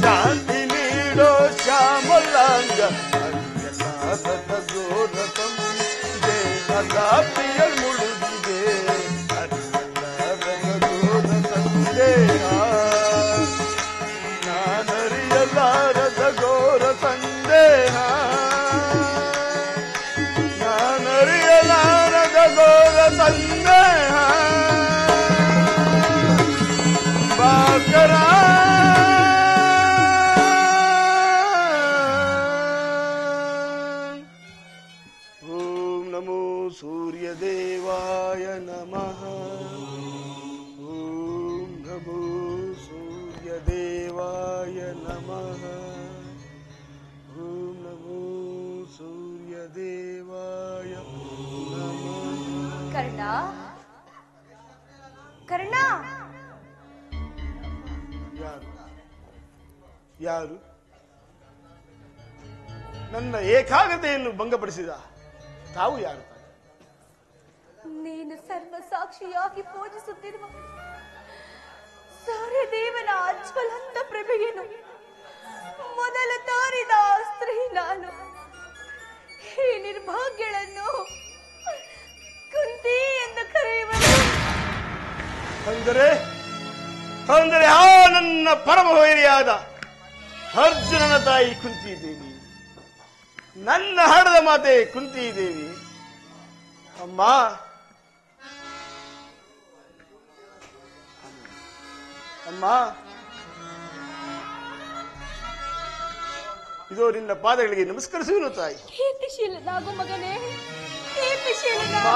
ಶಾಂತಿ ನೀಡೋ ಶ್ಯಾಮಲಾಂಗ ಅರಿಯಲಾರದ ಘೋರ ದೇಹದ ಪ್ರಿಯಲ್ ಮುಳುಗಿದೆ ಅರಿಯಲಾರದ ಘೋರ ಸಂದೇಹ. ನಾನರಿಯಲಾರದ ಘೋರ ಸಂದೇಹ ನಾನರಿಯಲಾರದ ಘೋರ ಸಂದೇಹ. ಬಾಕರ ಸೂರ್ಯದೇವಾಯ ನಮಃ. ಓಂ ನಮೋ ಸೂರ್ಯದೇವಾಯ ನಮಃ. ಓಂ ನಮೋ ಸೂರ್ಯದೇವಾಯ ನಮಃ. ಕರ್ಣ ಕರ್ಣ ಯಾರು ಯಾರು ನನ್ನ ಏಕಾಗ್ರತೆಯನ್ನು ಭಂಗಪಡಿಸಿದ ತಾವು ಯಾರು? ನೀನು ಸರ್ವ ಸಾಕ್ಷಿಯಾಗಿ ಪೂಜಿಸುತ್ತಿರುವ ಸೂರ್ಯದೇವನ ಜ್ವಲಂತ ಪ್ರಭೆಯನ್ನು ಮೊದಲು ತೋರಿದ ಸ್ತ್ರೀ ನಾನು. ಈ ನಿರ್ಭಾಗ್ಯಗಳನ್ನು ಕುಂತಿ ಎಂದು ಕರೆಯುವರು. ಅಂದರೆ ಆ ನನ್ನ ಪರಮ ವೈರಿಯಾದ ಅರ್ಜುನನ ತಾಯಿ ಕುಂತಿ ದೇವಿ, ನನ್ನ ಹಣದ ಮಾತೆ ಕುಂತಿ ದೇವಿ. ಅಮ್ಮ ಅಮ್ಮ, ಇದು ನಿನ್ನ ಪಾದಗಳಿಗೆ ನಮಸ್ಕರಿಸುವನು ತಾಯಿ. ಕೀರ್ತಿಶೀಲನಾಗು ಮಗನೇ, ಕೀರ್ತಿಶೀಲನಾಗು.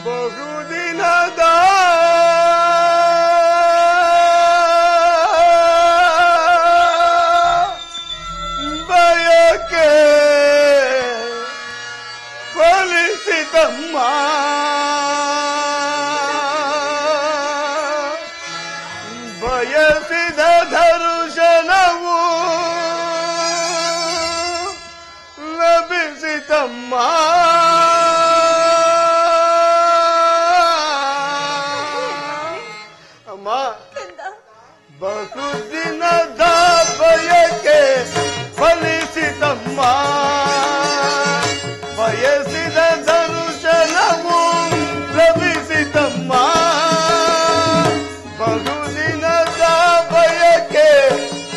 ಬಹುದಿನದ ಬಯಕೆ ಫಲಿಸಿತಮ್ಮ, ಬಯಸಿದ ದರ್ಶನವು ಲಭಿಸಿತಮ್ಮ. ಅಮ್ಮ, ಬಹುದಿನದ ಬಯಕೆ ಫಲಿಸಿತಮ್ಮ, ಬಯಸಿದ ದರ್ಶನವು ಲಭಿಸಿತಮ್ಮ. ಬಹುದಿನದ ಬಯಕೆ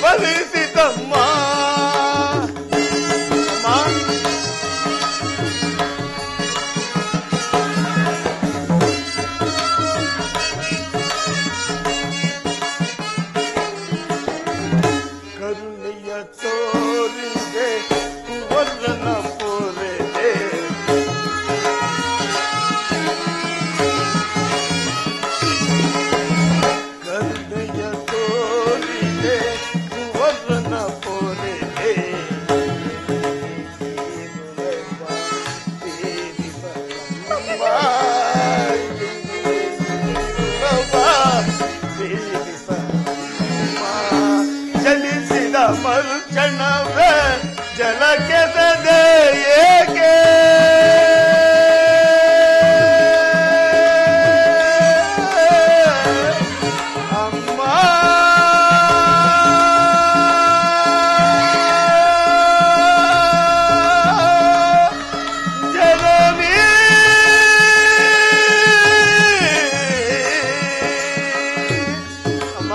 ಫಲಿಸಿತಮ್ಮ. ಕರುಣೆಯ ತೋರಿದೆ ವರ್ಣನ ಪೂರೈದೆ, ಕರುಣೆಯ ತೋರಿದೆ ವರ್ಣನ ಪೂರೈದೆ. ಚಲಿಸಿದ ಮರುಕ್ಷಣವೇ ಜಲಕ್ಕೆ ಸದೆ ಏಕೆ, ಅಮ್ಮ ಜನನಿ. ಅಮ್ಮ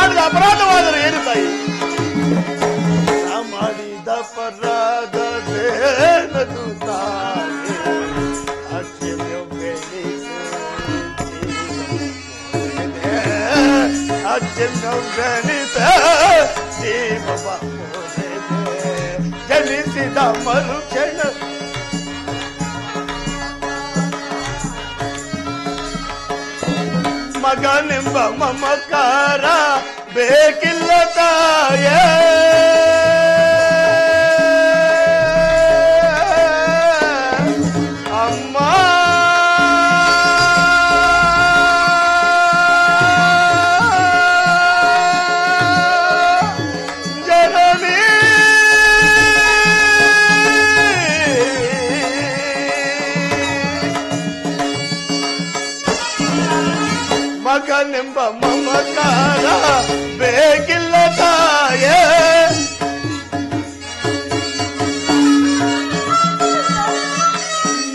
ಮಾಡಿದ ಅಪರಾಧವಾದರೂ ಏನು ತಾಯಿ? ನಾ ಮಾಡಿದ ಅಪರಾಧವೇನದು ತಾಯಿ? ಜನಿಸಿದ ಮರುಕ್ಷಣ ಮಗನೆಂಬ ಮಮಕಾರ ಬೇಕಿಲ್ಲ ತಾಯೇ. ಅಮ್ಮ ಜನನಿ ಮಗನೆಂಬ ಮಮಕಾರ ಬೇಕಿಲ್ಲ ತಾಯೇ.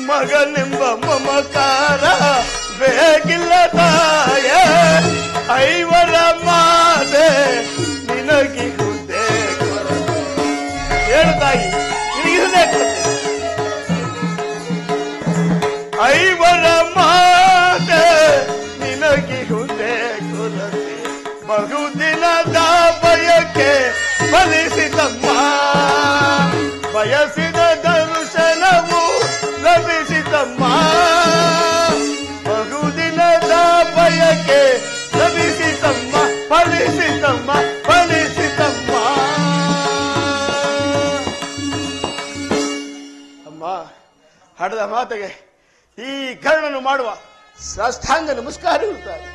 ಮಗನೆಂಬ ಮಮಕಾರ ಬೇಕಿಲ್ಲ ತಾಯೇ. ಐವರ ಮಾತೆ ನಿನಗಿ ಹುದ್ದೆ ಹೇಳು ತಾಯಿ, ನಿನಗಿರದೇ ಐವರ ಮಾತೆ ನಿನಗಿ ಹುದ್ದೆ ಕೊರತೆ. ಬಹುದಿನದ ಬಯಕೆ ಫಲಿಸಿತಮ್ಮ, ಬಯಸಿದ ದರ್ಶನವು ಲಭಿಸಿತಮ್ಮ. ಬಹುದಿನದ ಬಯಕೆ ಲಭಿಸಿತಮ್ಮ, ಫಲಿಸಿತಮ್ಮ, ಫಲಿಸಿತಮ್ಮ. ಅಮ್ಮ, ಹಡದ ಮಾತೆಗೆ ಈ ಕರ್ಣನು ಮಾಡುವ ಸಾಷ್ಟಾಂಗ ನಮಸ್ಕಾರ ಇರುತ್ತಾರೆ.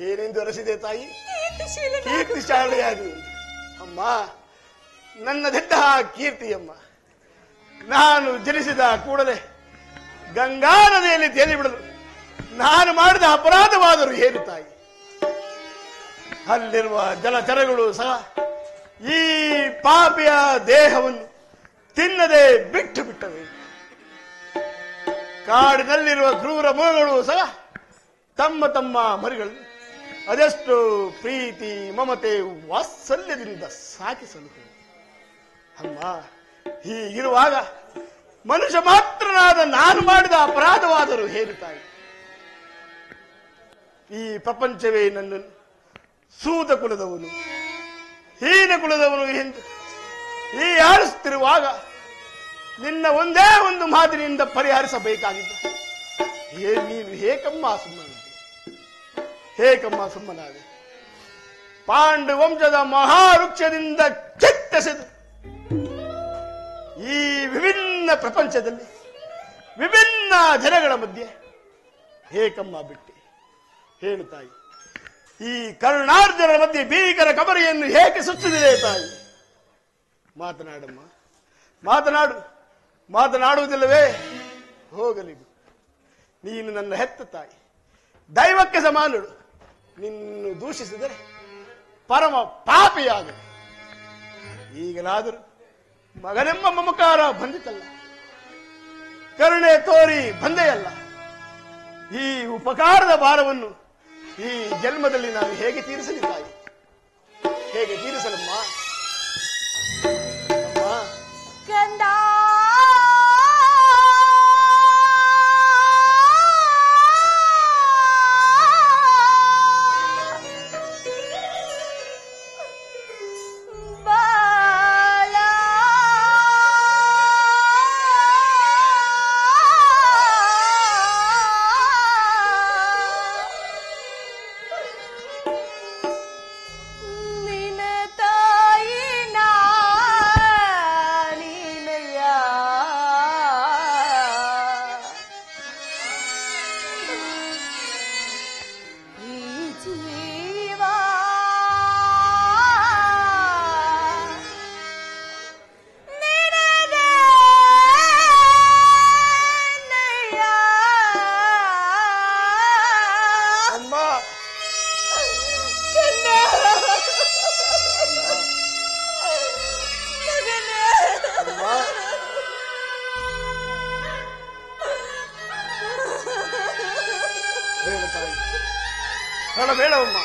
ಏನೆಂದು ಅರಸಿದೆ ತಾಯಿ? ಕೀರ್ತಿ ಶಾಲೆಯಾಗಿ. ಅಮ್ಮ, ನನ್ನ ದಡ್ಡ ಕೀರ್ತಿಯಮ್ಮ, ನಾನು ಜನಿಸಿದ ಕೂಡಲೇ ಗಂಗಾ ನದಿಯಲ್ಲಿ ತೇಲಿಬಿಡಲು ನಾನು ಮಾಡಿದ ಅಪರಾಧವಾದರೂ ಏನು ತಾಯಿ? ಅಲ್ಲಿರುವ ಜಲಚರಗಳು ಸಹ ಈ ಪಾಪಿಯ ದೇಹವನ್ನು ತಿನ್ನದೆ ಬಿಟ್ಟು ಬಿಟ್ಟವೆ. ಕಾಡಿನಲ್ಲಿರುವ ಕ್ರೂರ ಮೃಗಗಳು ಸಹ ತಮ್ಮ ತಮ್ಮ ಮರಿಗಳು ಅದೆಷ್ಟು ಪ್ರೀತಿ ಮಮತೆ ವಾತ್ಸಲ್ಯದಿಂದ ಸಾಕಿಸಲು. ಅಮ್ಮ, ಹೀಗಿರುವಾಗ ಮನುಷ್ಯ ಮಾತ್ರನಾದ ನಾನು ಮಾಡಿದ ಅಪರಾಧವಾದರೂ ಏನು ತಾಯಿ? ಈ ಪ್ರಪಂಚವೇ ನನ್ನನ್ನು ಸೂತ ಕುಲದವನು, ಹೀನ ಕುಲದವನು ಎಂದು ಈ ಆಡಿಸುತ್ತಿರುವಾಗ ನಿನ್ನ ಒಂದೇ ಒಂದು ಮಾತಿನಿಂದ ಪರಿಹರಿಸಬೇಕಾಗಿದ್ದ. ನೀನು ಹೇಕಮ್ಮ ಸುಮ್ಮನಾದೆ? ಹೇಕಮ್ಮ ಸುಮ್ಮನಾದೆ? ಪಾಂಡು ವಂಶದ ಮಹಾವೃಕ್ಷದಿಂದ ಚಿತ್ತಸೆದು ಈ ವಿಭಿನ್ನ ಪ್ರಪಂಚದಲ್ಲಿ ವಿಭಿನ್ನ ಜನಗಳ ಮಧ್ಯೆ ಹೇಕಮ್ಮ ಬಿಟ್ಟೆ? ಹೇಳು ತಾಯಿ, ಈ ಕರುಣಾರ್ಜುನರ ಮಧ್ಯೆ ಭೀಕರ ಕಬರಿಯನ್ನು ಹೇಗೆ ಸುತ್ತಿದೆ ತಾಯಿ? ಮಾತನಾಡಮ್ಮ, ಮಾತನಾಡು. ಮಾತನಾಡುವುದಿಲ್ಲವೇ? ಹೋಗಲಿ, ನೀನು ನನ್ನ ಹೆತ್ತ ತಾಯಿ, ದೈವಕ್ಕೆ ಸಮಾನಳು. ನಿನ್ನು ದೂಷಿಸಿದರೆ ಪರಮ ಪಾಪಿಯಾಗ. ಈಗಲಾದರೂ ಮಗನೆಂಬ ಮಮಕಾರ ಬಂದಿತಲ್ಲ, ಕರುಣೆ ತೋರಿ ಬಂದೆಯಲ್ಲ. ಈ ಉಪಕಾರದ ಭಾರವನ್ನು ಈ ಜನ್ಮದಲ್ಲಿ ನಾನು ಹೇಗೆ ತೀರಿಸಲಿ ತಾಯಿ? ಹೇಗೆ ತೀರಿಸಲಮ್ಮ? ಕಂದ ಬೇಡವಮ್ಮ.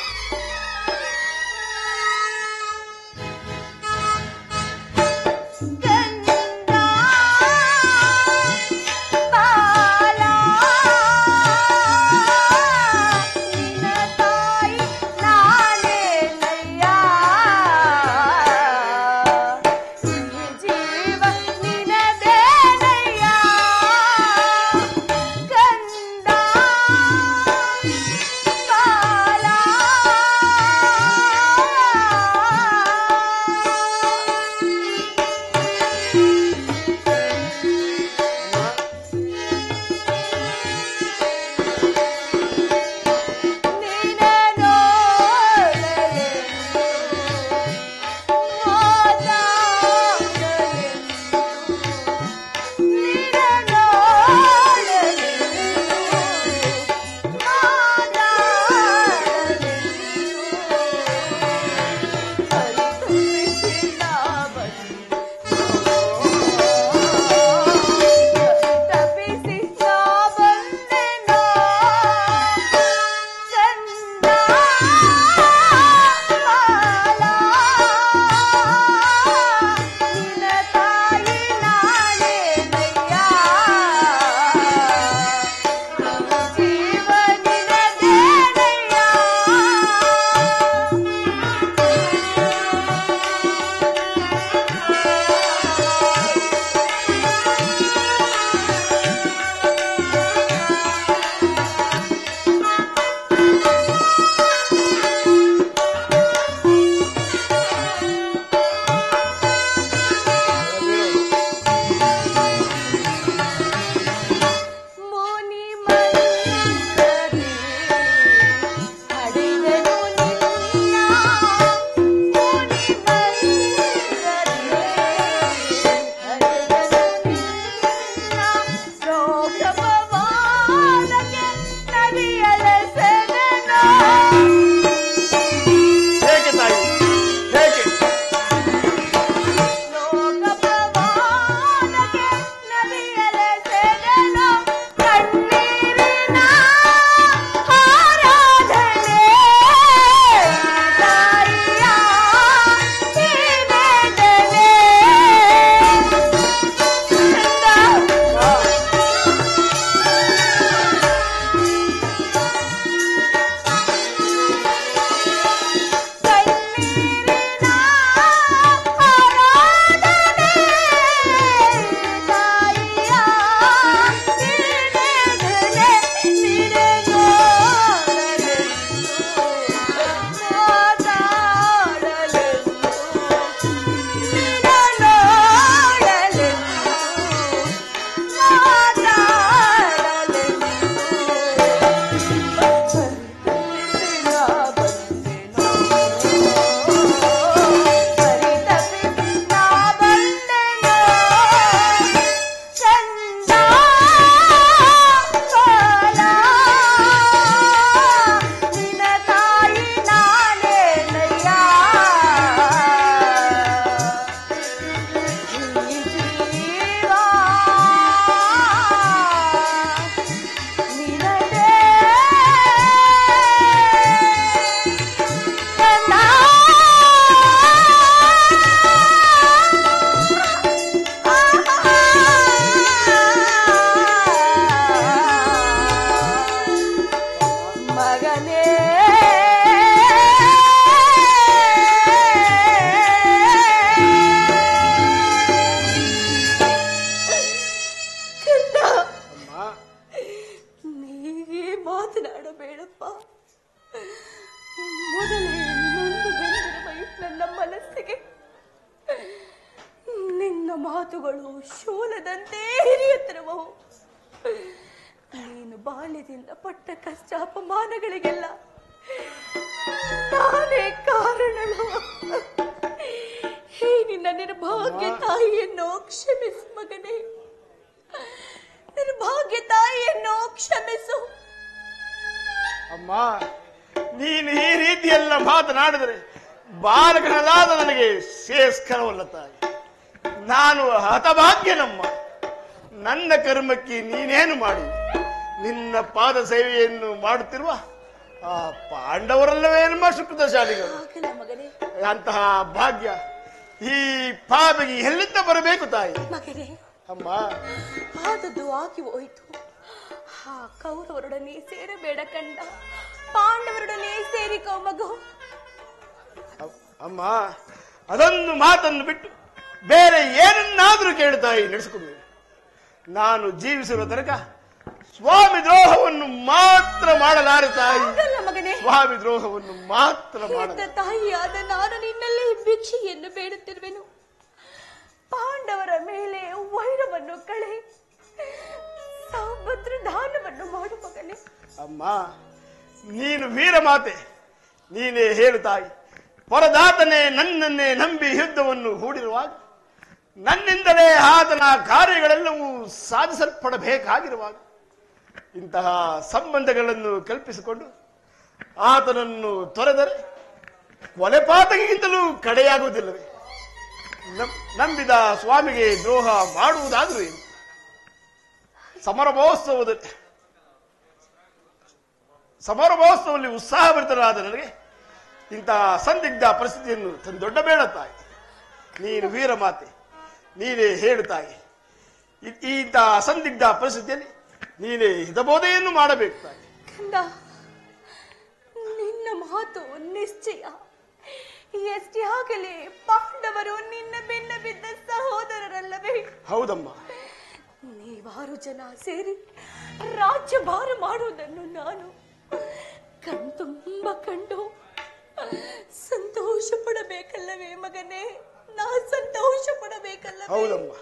ಮಾತುಗಳು ಶೂಲದಂತೆ ಹಿರಿಯುತ್ತಿರುವವು. ನೀನು ಬಾಲ್ಯದಿಂದ ಪಟ್ಟ ಕಷ್ಟ ಅಪಮಾನಗಳಿಗೆಲ್ಲ ನಾನೇ ಕಾರಣಳು. ಹೇ ನಿನ್ನ ನಿರ್ಭಾಗ್ಯ ತಾಯಿಯನ್ನು ಕ್ಷಮಿಸು ಮಗನೇ, ನಿರ್ಭಾಗ್ಯ ತಾಯಿಯನ್ನು ಕ್ಷಮಿಸು. ಅಮ್ಮ, ನೀನು ಈ ರೀತಿಯೆಲ್ಲ ಮಾತನಾಡಿದರೆ ಬಾಲಕನಾದ ನನಗೆ ಶ್ರೇಷ್ಠವಲ್ಲ ತಾಯಿ. ನಾನು ಹತಭಾಗ್ಯನಮ್ಮ. ನನ್ನ ಕರ್ಮಕ್ಕೆ ನೀನೇನು ಮಾಡಿ ನಿನ್ನ ಪಾದ ಸೇವೆಯನ್ನು ಮಾಡುತ್ತಿರುವ ಆ ಪಾಂಡವರಲ್ಲವೇ ನಮ್ಮ ಶುಕ್ರಶಾಲಿಗಳು. ಆಗಲ್ಲ ಮಗನೇ, ಅಂತಹ ಭಾಗ್ಯ ಈ ಪಾಪಿಗೆ ಎಲ್ಲಿಂದ ಬರಬೇಕು ತಾಯಿ? ಮಗನೇ, ಅಮ್ಮ, ಆದದ್ದು ಆಗಿ ಹೋಯಿತು. ಆ ಕೌರವರೊಡನೆ ಸೇರಬೇಡ ಕಂಡ, ಪಾಂಡವರೊಡನೆ ಸೇರಿಕೋ ಮಗು. ಅಮ್ಮ, ಅದೊಂದು ಮಾತನ್ನು ಬಿಟ್ಟು ಬೇರೆ ಏನನ್ನಾದ್ರೂ ಕೇಳು ತಾಯಿ, ನಡೆಸಿಕೊಂಡು ನಾನು ಜೀವಿಸಿರುವ ತನಕ ಸ್ವಾಮಿ ದ್ರೋಹವನ್ನು ಮಾತ್ರ ಮಾಡಲಾರೆ ತಾಯಿ. ಆಗಲ್ಲ ಮಗನೇ, ಸ್ವಾಮಿ ದ್ರೋಹವನ್ನು ಮಾತ್ರ ಮಾಡ. ತಾಯಿಯಾದ ನಾನು ನಿನ್ನಲ್ಲಿ ಭಿಕ್ಷೆಯನ್ನು ಬೇಡುತ್ತಿರುವೆನು. ಪಾಂಡವರ ಮೇಲೆ ವೈರವನ್ನು ಕಳೆ, ಸೌಭದ್ರ ದಾನವನ್ನು ಮಾಡು ಮಗನೇ. ಅಮ್ಮ, ನೀನು ವೀರ ಮಾತೆ, ನೀನೇ ಹೇಳು ತಾಯಿ. ಪರದಾತನೇ ನನ್ನನ್ನೇ ನಂಬಿ ಯುದ್ಧವನ್ನು ಹೂಡಿರುವಾಗ, ನನ್ನಿಂದಲೇ ಆತನ ಕಾರ್ಯಗಳೆಲ್ಲವೂ ಸಾಧಿಸಲ್ಪಡಬೇಕಾಗಿರುವಾಗ, ಇಂತಹ ಸಂಬಂಧಗಳನ್ನು ಕಲ್ಪಿಸಿಕೊಂಡು ಆತನನ್ನು ತೊರೆದರೆ ಕೊಲೆಪಾತಕಿಗಿಂತಲೂ ಕಡೆಯಾಗುವುದಿಲ್ಲವೇ? ನಂಬಿದ ಸ್ವಾಮಿಗೆ ದ್ರೋಹ ಮಾಡುವುದಾದರೂ ಏನು? ಸಮಾರಂಭೋತ್ಸವದಲ್ಲಿ ಉತ್ಸಾಹಭರಿತರಾದ ನನಗೆ ಇಂತಹ ಸಂದಿಗ್ಧ ಪರಿಸ್ಥಿತಿಯನ್ನು ತಂದೊಡ್ಡಬೇಡ ತಾಯಿ. ನೀನು ವೀರ ಮಾತೆ, ನೀನೇ ಹೇಳು ತಾಯಿ. ಇಂತಹ ಸಂದಿಗ್ಧ ಪರಿಸ್ಥಿತಿಯಲ್ಲಿ ನೀನೇ ಹಿತಬೋಧೆಯನ್ನು ಮಾಡಬೇಕು ತಾಯಿ. ಕಂದ, ನಿನ್ನ ಮಾತು ನಿಶ್ಚಯ. ಎಷ್ಟೇ ಆಗಲಿ ಪಾಂಡವರು ನಿನ್ನ ಬೆನ್ನ ಬಿದ್ದ ಸಹೋದರರಲ್ಲವೇ? ಹೌದಮ್ಮ. ನೀವಾರು ಜನ ಸೇರಿ ರಾಜ್ಯಭಾರ ಮಾಡುವುದನ್ನು ನಾನು ಕಣ್ತುಂಬ ಕಂಡು ಸಂತೋಷ ಪಡಬೇಕಲ್ಲವೇ ಮಗನೇ? ನಾ ಸಂತೋಷ ಪಡಬೇಕಲ್ಲವೇ? ಹೌದಮ್ಮ,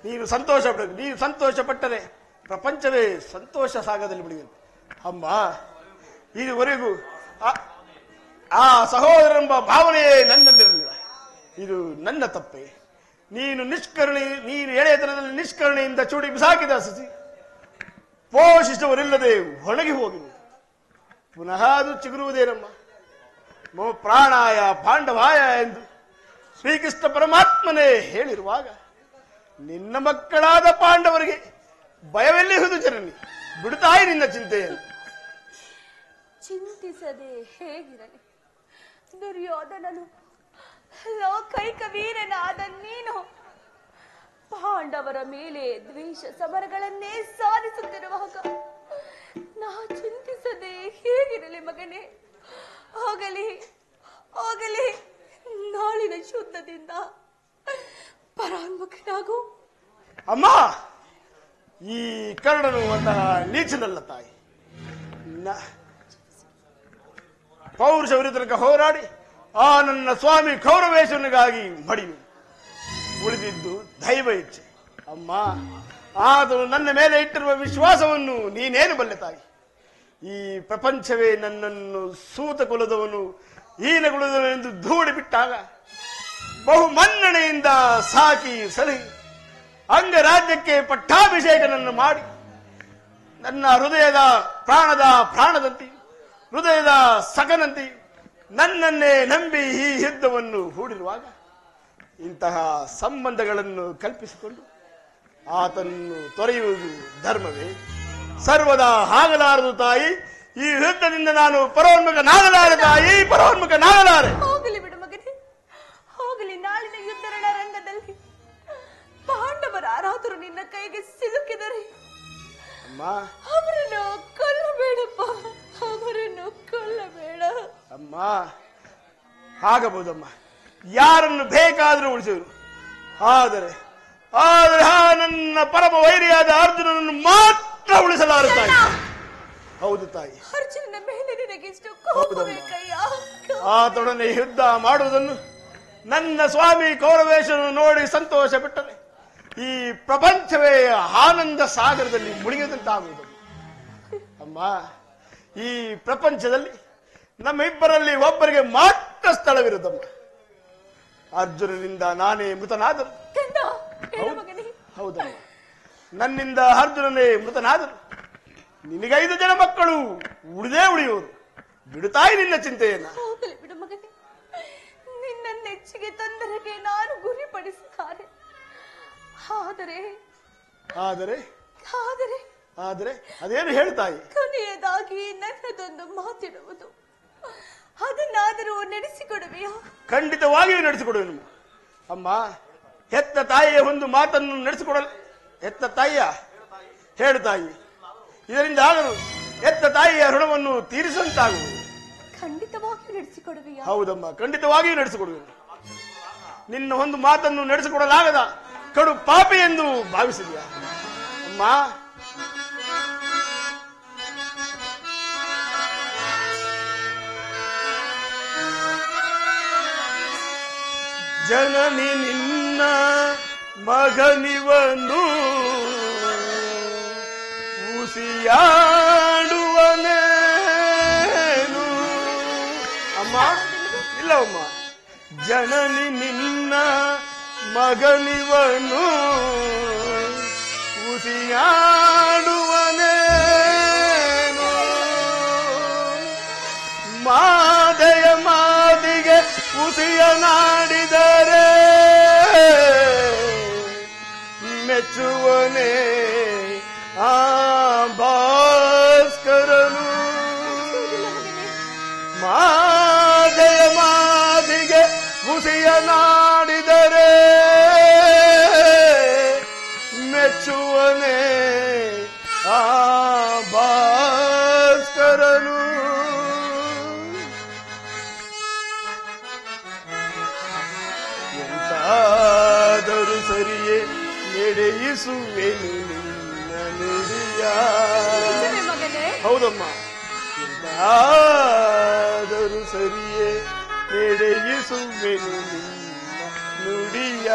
ನೀನು ಸಂತೋಷ ಪಡಬೇಕು. ನೀನು ಸಂತೋಷ ಪಟ್ಟರೆ ಪ್ರಪಂಚವೇ ಸಂತೋಷ ಸಾಗದಲ್ಲಿ ಬಿಡುತ್ತೆ. ಅಮ್ಮ, ಇದುವರೆಗೂ ಆ ಸಹೋದರೆಂಬ ಭಾವನೆಯೇ ನನ್ನಲ್ಲಿರಲಿಲ್ಲ. ಇದು ನನ್ನ ತಪ್ಪೆ. ನೀನು ಎಳೆತನದಲ್ಲಿ ನಿಷ್ಕರಣೆಯಿಂದ ಚೂಡಿ ಬಿಸಾಕಿದ ಸಸಿ ಪೋಷಿಸುವರಿಲ್ಲದೆ ಒಣಗಿ ಹೋಗಿರುವುದು. ಪುನಃ ಅದು ಚಿಗುರುವುದೇನಮ್ಮ? ಮೋ ಪ್ರಾಣಾಯ ಪಾಂಡವಾಯ ಎಂದು ಶ್ರೀಕೃಷ್ಣ ಪರಮಾತ್ಮನೇ ಹೇಳಿರುವಾಗ, ನಿನ್ನ ಮಕ್ಕಳಾದ ಪಾಂಡವರಿಗೆ ಭಯವೆಲ್ಲಿಹುದು ಜನನಿ? ಬಿಡುತ್ತಾಯಿ ನಿನ್ನ ಚಿಂತೆಯನ್ನು. ಚಿಂತಿಸದೆ ಹೇಗಿರಲಿ? ದುರ್ಯೋಧನನು ಲೋಕೈಕ ವೀರನಾದ ನೀನು ಪಾಂಡವರ ಮೇಲೆ ದ್ವೇಷ ಸಮರಗಳನ್ನೇ ಸಾಧಿಸುತ್ತಿರುವಾಗ ನಾ ಚಿಂತಿಸದೆ ಹೇಗಿರಲಿ ಮಗನೇ? ಹೋಗಲಿ ಹೋಗಲಿ, ನಾಳಿನ ಶುದ್ಧದಿಂದ ಪರಾನ್ಮುಖನಾಗು. ಅಮ್ಮ, ಈ ಕರ್ಣನು ಅಂತಹ ನೀಚನಲ್ಲ ತಾಯಿ. ಪೌರುಷ ವಿರುದ್ಧ ಹೋರಾಡಿ ಆ ನನ್ನ ಸ್ವಾಮಿ ಕೌರವೇಶ್ವರನಿಗಾಗಿ ಮಡಿಯು ಉಳಿದಿದ್ದು ದೈವ ಇಚ್ಛೆ. ಅಮ್ಮ, ಆದರೂ ನನ್ನ ಮೇಲೆ ಇಟ್ಟಿರುವ ವಿಶ್ವಾಸವನ್ನು ನೀನೇನು ಬಲ್ಲೆ ತಾಯಿ? ಈ ಪ್ರಪಂಚವೇ ನನ್ನನ್ನು ಸೂತ ಕುಲದವನು, ಹೀನ ಕುಲದವನೆಂದು ಧೂಳಿ ಬಿಟ್ಟಾಗ ಬಹು ಮನ್ನಣೆಯಿಂದ ಸಾಕಿ ಸಲಹಿ ಅಂಗರಾಜ್ಯಕ್ಕೆ ಪಟ್ಟಾಭಿಷೇಕನನ್ನು ಮಾಡಿ ನನ್ನ ಹೃದಯದ ಪ್ರಾಣದಂತೆ, ಹೃದಯದ ಸಖನಂತೆ ನನ್ನನ್ನೇ ನಂಬಿ ಈ ಯುದ್ಧವನ್ನು ಹೂಡಿರುವಾಗ ಇಂತಹ ಸಂಬಂಧಗಳನ್ನು ಕಲ್ಪಿಸಿಕೊಂಡು ಆತನ್ನು ತೊರೆಯುವುದು ಧರ್ಮವೇ? ಸರ್ವದಾ ಆಗಲಾರದು ತಾಯಿ. ಈ ಯುದ್ಧದಿಂದ ನಾನು ಪರೋನ್ಮುಖನಾಗಲಾರೆ ತಾಯಿ, ಪರೋನ್ಮುಖನಾಗಲಾರೆ. ಹೋಗಲಿ ಬಿಡು ಮಗನೇ, ಹೋಗಲಿ. ನಾಳಿನ ಯುದ್ಧರಣ ರಂಗದಲ್ಲಿ ಪಾಂಡವರ ಯಾರಾದರೂ ನಿನ್ನ ಕೈಗೆ ಸಿಲುಕಿದರೆ ಅವರನ್ನು ಕೊಲ್ಲಬೇಡಪ್ಪ, ಅವರನ್ನು ಕೊಲ್ಲಬೇಡ. ಅಮ್ಮ, ಆಗಬಹುದಮ್ಮ, ಯಾರನ್ನು ಬೇಕಾದರೂ ಉಳಿಸಿದರು. ಆದರೆ ನನ್ನ ಪರಮ ವೈರಿಯಾದ ಅರ್ಜುನನನ್ನು ಮಾತ್ರ ಉಳಿಸಲಾರ ತಾಯಿ. ಹೌದು ತಾಯಿ. ಅರ್ಜುನನ ಮೇಲೆ ನಿನಗಿಷ್ಟು ಕೋಪಬೇಕಯ್ಯ? ಆತೊಡನೆ ಯುದ್ಧ ಮಾಡುವುದನ್ನು ನನ್ನ ಸ್ವಾಮಿ ಕೌರವೇಶ್ವರನು ನೋಡಿ ಸಂತೋಷ ಪಟ್ಟರೆ ಈ ಪ್ರಪಂಚವೇ ಆನಂದ ಸಾಗರದಲ್ಲಿ ಮುಳುಗಿದಂತಾಗುವುದು. ಅಮ್ಮ, ಈ ಪ್ರಪಂಚದಲ್ಲಿ ನಮ್ಮಿಬ್ಬರಲ್ಲಿ ಒಬ್ಬರಿಗೆ ಮಾತ್ರ ಸ್ಥಳವಿರುತ್ತಮ್ಮ. ಅರ್ಜುನನಿಂದ ನಾನೇ ಮೃತನಾದರು. ಹೌದಮ್ಮ, ನನ್ನಿಂದ ಅರ್ಜುನನೇ ಮೃತನಾದರು. ನಿನಗೆ 5 ಜನ ಮಕ್ಕಳು ಉಳಿದೇ ಉಳಿಯುವರು. ಬಿಡುತ್ತಾಯಿ ನಿನ್ನ ಚಿಂತೆಯನ್ನ. ಹೋಗಲಿ ಬಿಡು ಮಗನೇ, ನಿನ್ನ ನೆಚ್ಚಿಗೆ ತೊಂದರೆಗೆ ನಾನು ಗುರಿಪಡಿಸುತ್ತಾರೆ. ಆದರೆ ಆದರೆ ಆದರೆ ಆದ್ರೆ ಅದೇನು ಹೇಳ್ತಾಯಿ? ಕೊನೆಯದಾಗಿ ನನ್ನದೊಂದು ಮಾತಿಡುವುದು, ಅದನ್ನಾದರೂ ನಡೆಸಿಕೊಡುವೆಯಾ? ಖಂಡಿತವಾಗಿಯೂ ನಡೆಸಿಕೊಡುವೆನು ಅಮ್ಮ. ಹೆತ್ತ ತಾಯಿಯ ಒಂದು ಮಾತನ್ನು ನಡೆಸಿಕೊಡಲು ಹೆತ್ತ ತಾಯಿಯ ಹೇಳ್ತಾಯಿ, ಇದರಿಂದ ಆಗಲು ಹೆತ್ತ ತಾಯಿಯ ಋಣವನ್ನು ತೀರಿಸಂತಾಗುವುದು. ಖಂಡಿತವಾಗಿಯೂ ನಡೆಸಿಕೊಡುವೆಯಾ? ಹೌದಮ್ಮ, ಖಂಡಿತವಾಗಿಯೂ ನಡೆಸಿಕೊಡುವೆನು. ನಿನ್ನ ಒಂದು ಮಾತನ್ನು ನಡೆಸಿಕೊಡಲಾಗದ ಕಡು ಪಾಪಿ ಎಂದು ಭಾವಿಸಿದೆಯಾ ಅಮ್ಮ? ಜನನಿ ನಿನ್ನ ಮಗನಿವನು ಉಸಿಯಾಡುವನೇನು ಅಮ್ಮ? ಇಲ್ಲವಮ್ಮ, ಜನನಿ ನಿನ್ನ ಮಗನಿವನು ಉಸಿಯಾಡುವನೇನು ಮಾದೆಯ ಮಾದಿಗೆ ಉಸಿಯನಾಡಿದರೆ ಮೆಚ್ಚುವನೇ ಆ ಭಾಸ್ಕರನು. ಮಾದೆಯ ಮಾದಿಗೆ ಉಸಿಯನಾಡಿದರೆ ಮೆಚ್ಚುವನೇ ಆ ಭಾಸ್ಕರನು. ಎಂತಾದರೂ ಸರಿಯೇ ನಡೆಯಿಸುವೆನು ನಿನ್ನ ನುಡಿಯ. ಹೌದಮ್ಮ, ಎಂತಾದರೂ ಸರಿಯೇ ನಡೆಯಿಸುವೆನು ನಿನ್ನ ನುಡಿಯ.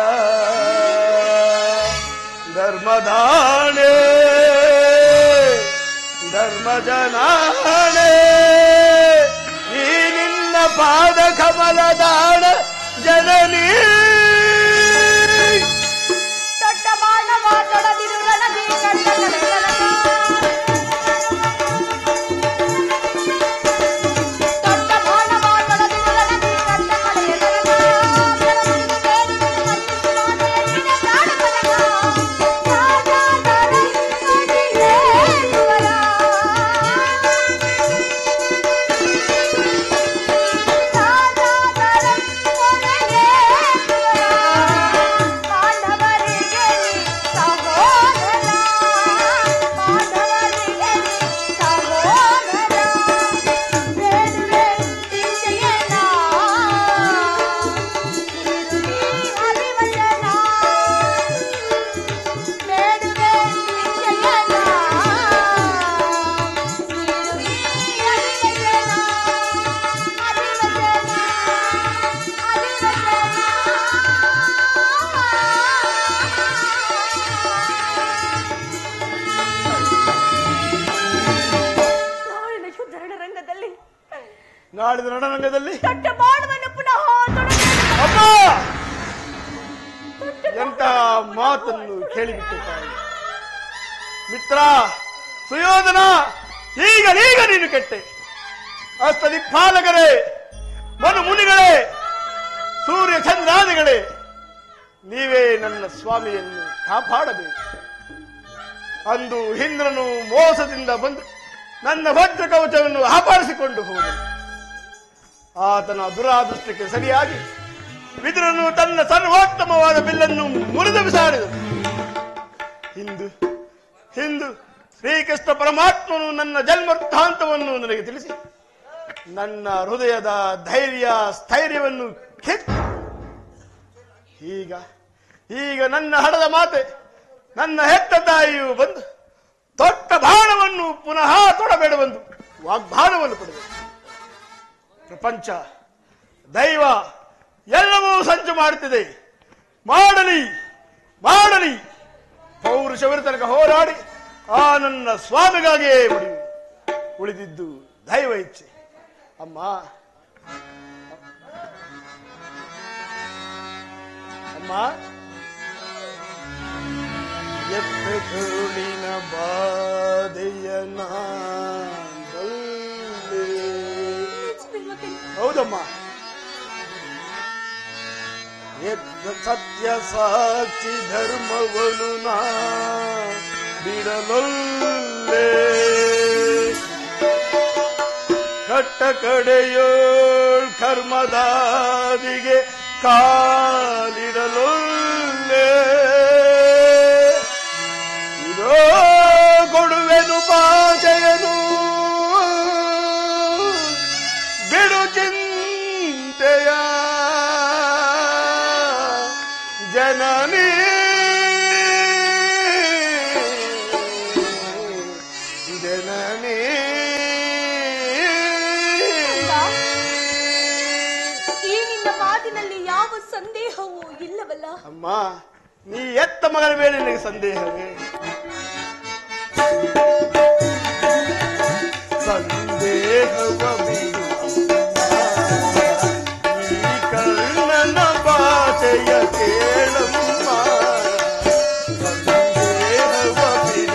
ಧರ್ಮದಾಣೆ ಧರ್ಮಜನಾಣೆ ಈ ನಿನ್ನ ಪಾದ ಕಮಲದಾಣ ಜನನೀ. ದೊಡ್ಡ ಬಾಣ ಮಾತೊಡದಿರು ನನಗೆ ನಾಡಿದ ರಣರಂಗದಲ್ಲಿ ದೊಡ್ಡ ಬಾಣವನ್ನು ಪುನಃ ಅಮ್ಮ ಎಂತ ಮಾತನ್ನು ಕೇಳಿಬಿಟ್ಟು ತಾಯಿ. ಮಿತ್ರ ಸುಯೋಧನ, ಈಗ ನೀನು ಕೆಟ್ಟೆ. ಅಷ್ಟದಿಕ್ಪಾಲಕರೇ, ಮನು ಮುನಿಗಳೇ, ಸೂರ್ಯ ಚಂದ್ರಾದಿಗಳೇ, ನೀವೇ ನನ್ನ ಸ್ವಾಮಿಯನ್ನು ಕಾಪಾಡಬೇಕು. ಅಂದು ಇಂದ್ರನು ಮೋಸದಿಂದ ಬಂದು ನನ್ನ ವಜ್ರ ಕವಚವನ್ನು ಅಪಹರಿಸಿಕೊಂಡು ಹೋದನು. ಆತನ ದುರಾದೃಷ್ಟಕ್ಕೆ ಸರಿಯಾಗಿ ವಿದುರನು ತನ್ನ ಸರ್ವೋತ್ತಮವಾದ ಬಿಲ್ಲನ್ನು ಮುರಿದು ಬಿಸಾಡಿದನು. ಹಿಂದು ಶ್ರೀಕೃಷ್ಣ ಪರಮಾತ್ಮನು ನನ್ನ ಜನ್ಮವೃತ್ತಾಂತವನ್ನು ನನಗೆ ತಿಳಿಸಿ ನನ್ನ ಹೃದಯದ ಧೈರ್ಯ ಸ್ಥೈರ್ಯವನ್ನು ಕಿತ್ತು ಈಗ ನನ್ನ ಹಡದ ಮಾತೆ ನನ್ನ ಹೆತ್ತ ತಾಯಿಯು ಬಂದು ದೊಡ್ಡ ಬಾಣವನ್ನು ಪುನಃ ತೊಡಬೇಡವೆಂದು ವಾಗ್ದಾನವನ್ನು ಪಡೆದ. ಪ್ರಪಂಚ ದೈವ ಎಲ್ಲವೂ ಸಂಚು ಮಾಡುತ್ತಿದೆ. ಮಾಡಲಿ ಪೌರುಷವಿರ ತನಕ ಹೋರಾಡಿ ಆ ನನ್ನ ಸ್ವಾಮಿಗಾಗಿಯೇ ಬಡಿಯುವೆ. ಉಳಿದಿದ್ದು ದೈವ ಇಚ್ಛೆ. ಅಮ್ಮ ಎತ್ತ ಕರುಳಿನ ಬಾಧೆಯನ ಹೌದಮ್ಮ, ಎತ್ತ ಸತ್ಯ ಸಾಕ್ಷಿ ಧರ್ಮವನು ಬಿಡಲೊಲ್ಲೆ ಕಟ್ಟ ಕಡೆಯೋಳ್ ಕರ್ಮದಾದಿಗೆ ಕಾಲಿಡಲೊಲ್ಲೆ ಇದೋ ಕೊಡುವೆನು ಪಾಚೆಯನು ಬಿಡು ಚಿಂತೆಯ ಜನನಿ ಜನನಿ ಈ ನಿನ್ನ ಮಾತಿನಲ್ಲಿ ಯಾವ ಸಂದೇಹವೂ ಇಲ್ಲವಲ್ಲ? ಅಮ್ಮ, ನೀ ಎತ್ತ ಮಗನ ಮೇಲೆ ನಿನಗೆ ಸಂದೇಹವೇ? ಸಂದೇಹವ ಬಿಡು ಈ ಕಣ್ಣನ ಭಾಷೆಯ ಕೇಳಮ್ಮ. ಸಂದೇಹವ ಬಿಡು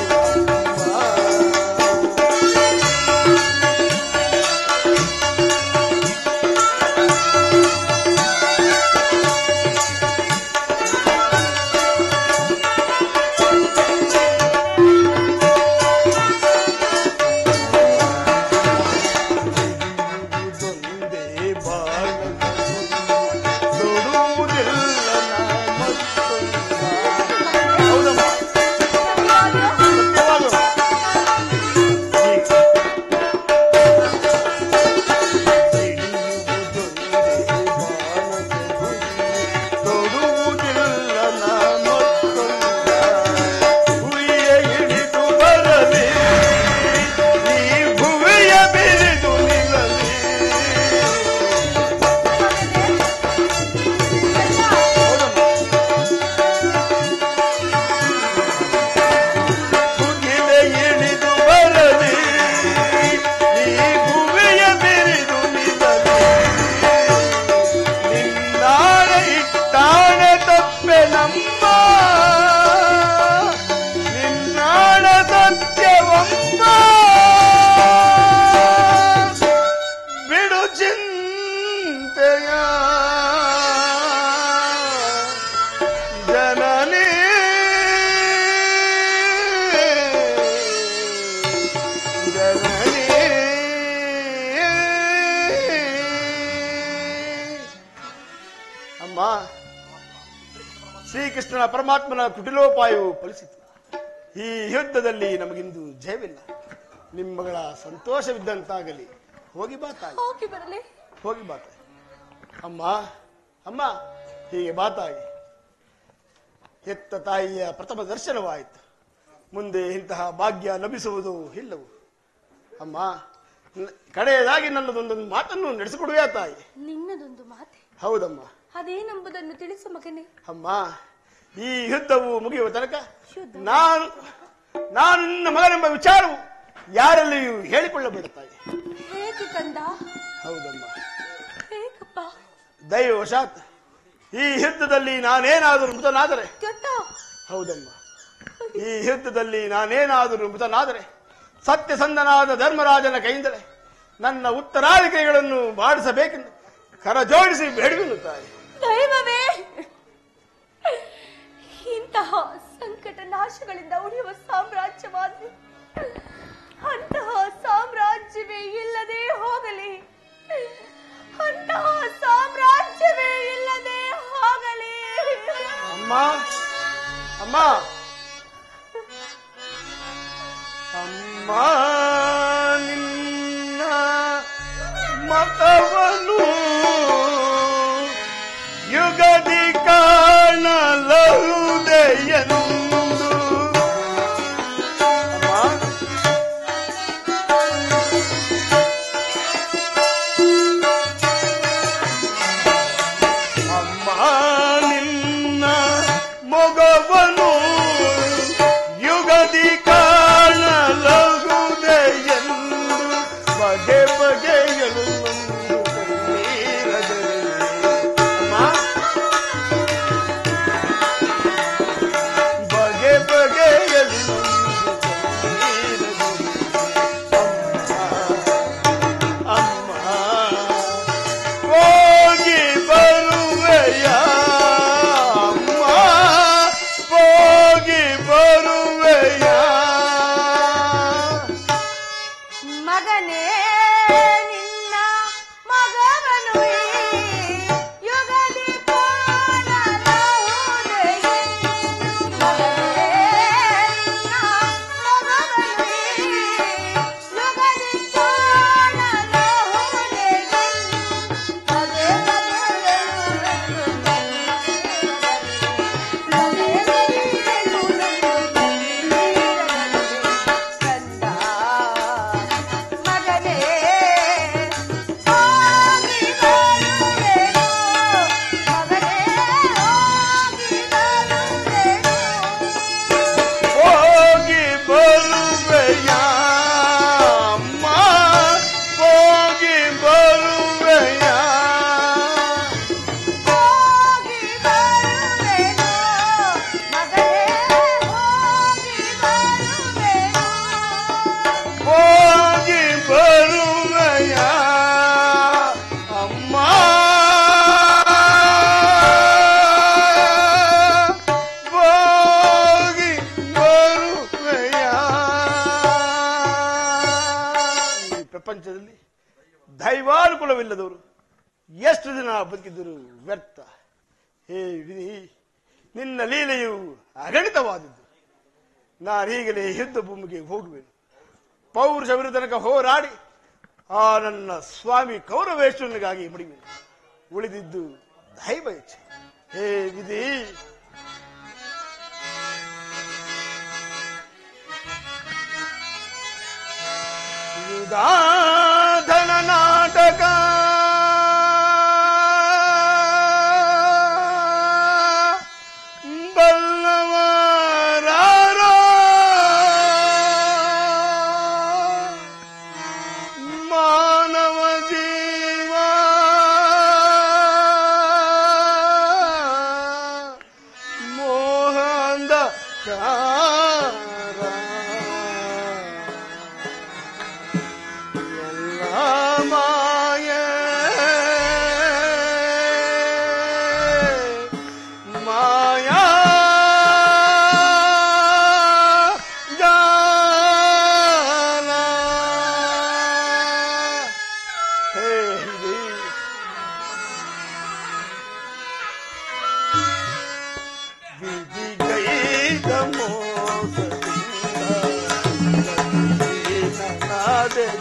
ಶ್ರೀಕೃಷ್ಣನ ಪರಮಾತ್ಮನ ಕುಟಿಲೋಪಾಯವು ಫಲಿಸಿತು. ಈ ಯುದ್ಧದಲ್ಲಿ ನಮಗಿಂದು ಜಯವಿಲ್ಲ. ನಿಮ್ಮಗಳ ಸಂತೋಷವಿದ್ದಂತಾಗಲಿ. ಹೋಗಿ ಬಾತಾಯಿ, ಹೋಗಿ ಬರಲಿ. ಹೋಗಿ ಬಾತಾಯಿ. ಅಮ್ಮ ಅಮ್ಮ ಹೀಗೆ ಬಾತಾಯಿ. ಹೆತ್ತ ತಾಯಿಯ ಪ್ರಥಮ ದರ್ಶನವಾಯಿತು. ಮುಂದೆ ಇಂತಹ ಭಾಗ್ಯ ಲಭಿಸುವುದು ಇಲ್ಲವು. ಅಮ್ಮ, ಕಡೆಯದಾಗಿ ನನ್ನದೊಂದೊಂದು ಮಾತನ್ನು ನಡೆಸಿಕೊಡುವೆ ತಾಯಿ. ನಿನ್ನದೊಂದು ಮಾತೆ? ಹೌದಮ್ಮ. ಅದೇನೆಂಬುದನ್ನು ತಿಳಿಸು ಮಗನೇ. ಅಮ್ಮ, ಈ ಯುದ್ಧವು ಮುಗಿಯುವ ತನಕ ನಾನು ನಿನ್ನ ಮಗನೆಂಬ ವಿಚಾರವು ಯಾರಲ್ಲಿಯೂ ಹೇಳಿಕೊಳ್ಳಬೇಡ ತಾಯಿ. ಹೇಗೆ ಕಂದ? ಹೌದಮ್ಮ. ಹೇಗಪ್ಪ? ದೈವವಶಾತ್ ಈ ಯುದ್ಧದಲ್ಲಿ ನಾನೇನಾದರೂ ಮೃತನಾದರೆ, ಹೌದಮ್ಮ, ಈ ಯುದ್ಧದಲ್ಲಿ ನಾನೇನಾದರೂ ಮೃತನಾದರೆ ಸತ್ಯಸಂಧನಾದ ಧರ್ಮರಾಜನ ಕೈಯಿಂದಲೇ ನನ್ನ ಉತ್ತರಾಧಿಕಾರಿಗಳನ್ನು ಮಾಡಿಸಬೇಕೆಂದು ಕರ ಜೋಡಿಸಿ ಬೇಡುವೆನು ತಾಯಿ. ದೈವವೇ, ಇಂತಹ ಸಂಕಟ ನಾಶಗಳಿಂದ ಉಳಿಯುವ ಸಾಮ್ರಾಜ್ಯವಾದ ಅಂತಹ ಸಾಮ್ರಾಜ್ಯವೇ ಇಲ್ಲದೆ ಹೋಗಲಿ, ಅಂತಹ ಸಾಮ್ರಾಜ್ಯವೇ ಇಲ್ಲದೆ ಹೋಗಲಿ. ಅಮ್ಮ ಅಮ್ಮ ಅಮ್ಮ, ನಿನ್ನ ಮತವನು ಯುಗದಿ ಕಾಣಲಹುದೆಯೆಂದು ಅಮ್ಮ, ನಿನ್ನ ಮೊಗವನು ಯುಗದಿ ಕಾಣಲಹುದೆಯೆಂದು ಬಗೆ ಬಗೆಗಳು ಬಗೆ ಬಗೆಯಲ್ಲಿ ಅಮ್ಮ, ಹೋಗಿ ಬರುವೆಯ ಅಮ್ಮ, ಹೋಗಿ ಬರುವೆಯ ದೈವಾನುಕೂಲವಿಲ್ಲದವರು ಎಷ್ಟು ದಿನ ಬದುಕಿದ್ದರು ವ್ಯರ್ಥ. ಹೇ ವಿಧಿ, ನಿನ್ನ ಲೀಲೆಯು ಅಗಣಿತವಾದದ್ದು. ನಾನೀಗಲೇ ಯುದ್ಧ ಭೂಮಿಗೆ ಹೋಗುವೆನು. ಪೌರುಷ ವಿರುದ್ಧನಕ ಹೋರಾಡಿ ಆ ನನ್ನ ಸ್ವಾಮಿ ಕೌರವೇಶ್ವರನಿಗಾಗಿ ಮಡಿವೆನು. ಉಳಿದಿದ್ದು ದೈವ ಇಚ್ಛೆ. ಹೇ ವಿಧಿ, ಯುಧಾಧನ ನಾಟಕ ಬಲ್ಲವರಾರೋ ಮಾನವ ಜೀವ ಮೋಹಂದ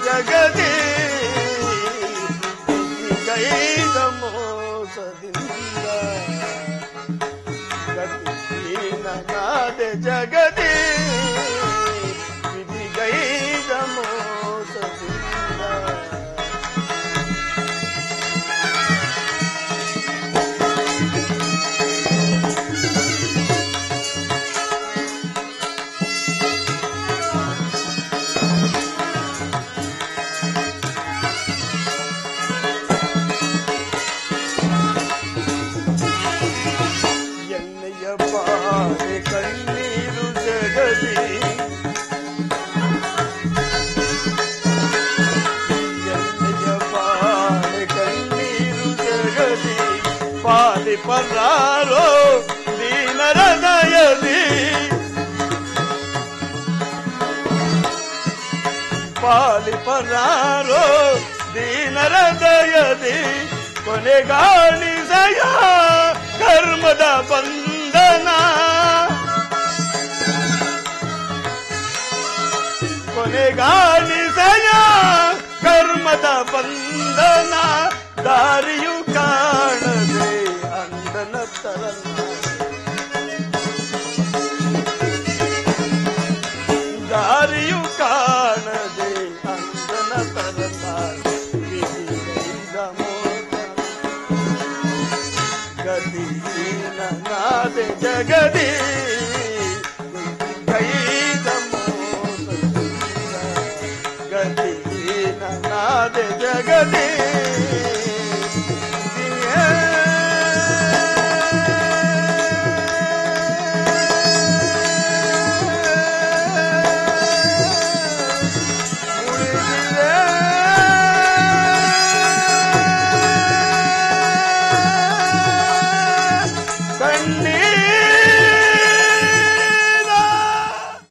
ಜಗದಿ ಗೈದ ಮೋಸದಿಂದ ಗತಿನಾದೆ ಜಗದಿ ವಿಧಿ ಗೈದ ಮೋಸದಿಂದ. ಕಣ್ಣೀರು ಜಗದಿ ಎಣ್ಣೆಯ ಬಾಳೆ ಕಣ್ಣೀರು ಜಗದಿ ಪಾಲಿ ಪರಾರೋ ದೀನರ ದಯದಿ ಪಾಲಿ ಪರಾರೋ ದೀನರ ದಯದಿ ಕೊನೆಗಾಣಿಸಯ ಕರ್ಮದ ಬಂಧನ ಕೊನೆಗಾಣಿಸಯ ಕರ್ಮದ ಬಂಧನ ದಾರಿಯು ಕಾಣದೆ ಅಂದನ ತರನ ದಾರಿಯು ಕಾಣದೆ ಅಂದನ ತರನ ವಿಧಿಯಿಂದ ಮೋಸ ಗತಿನಾದೆ ಜಗದಿ ಗೈದ ಮೋಸ ಗತಿನಾದೆ ಜಗದಿ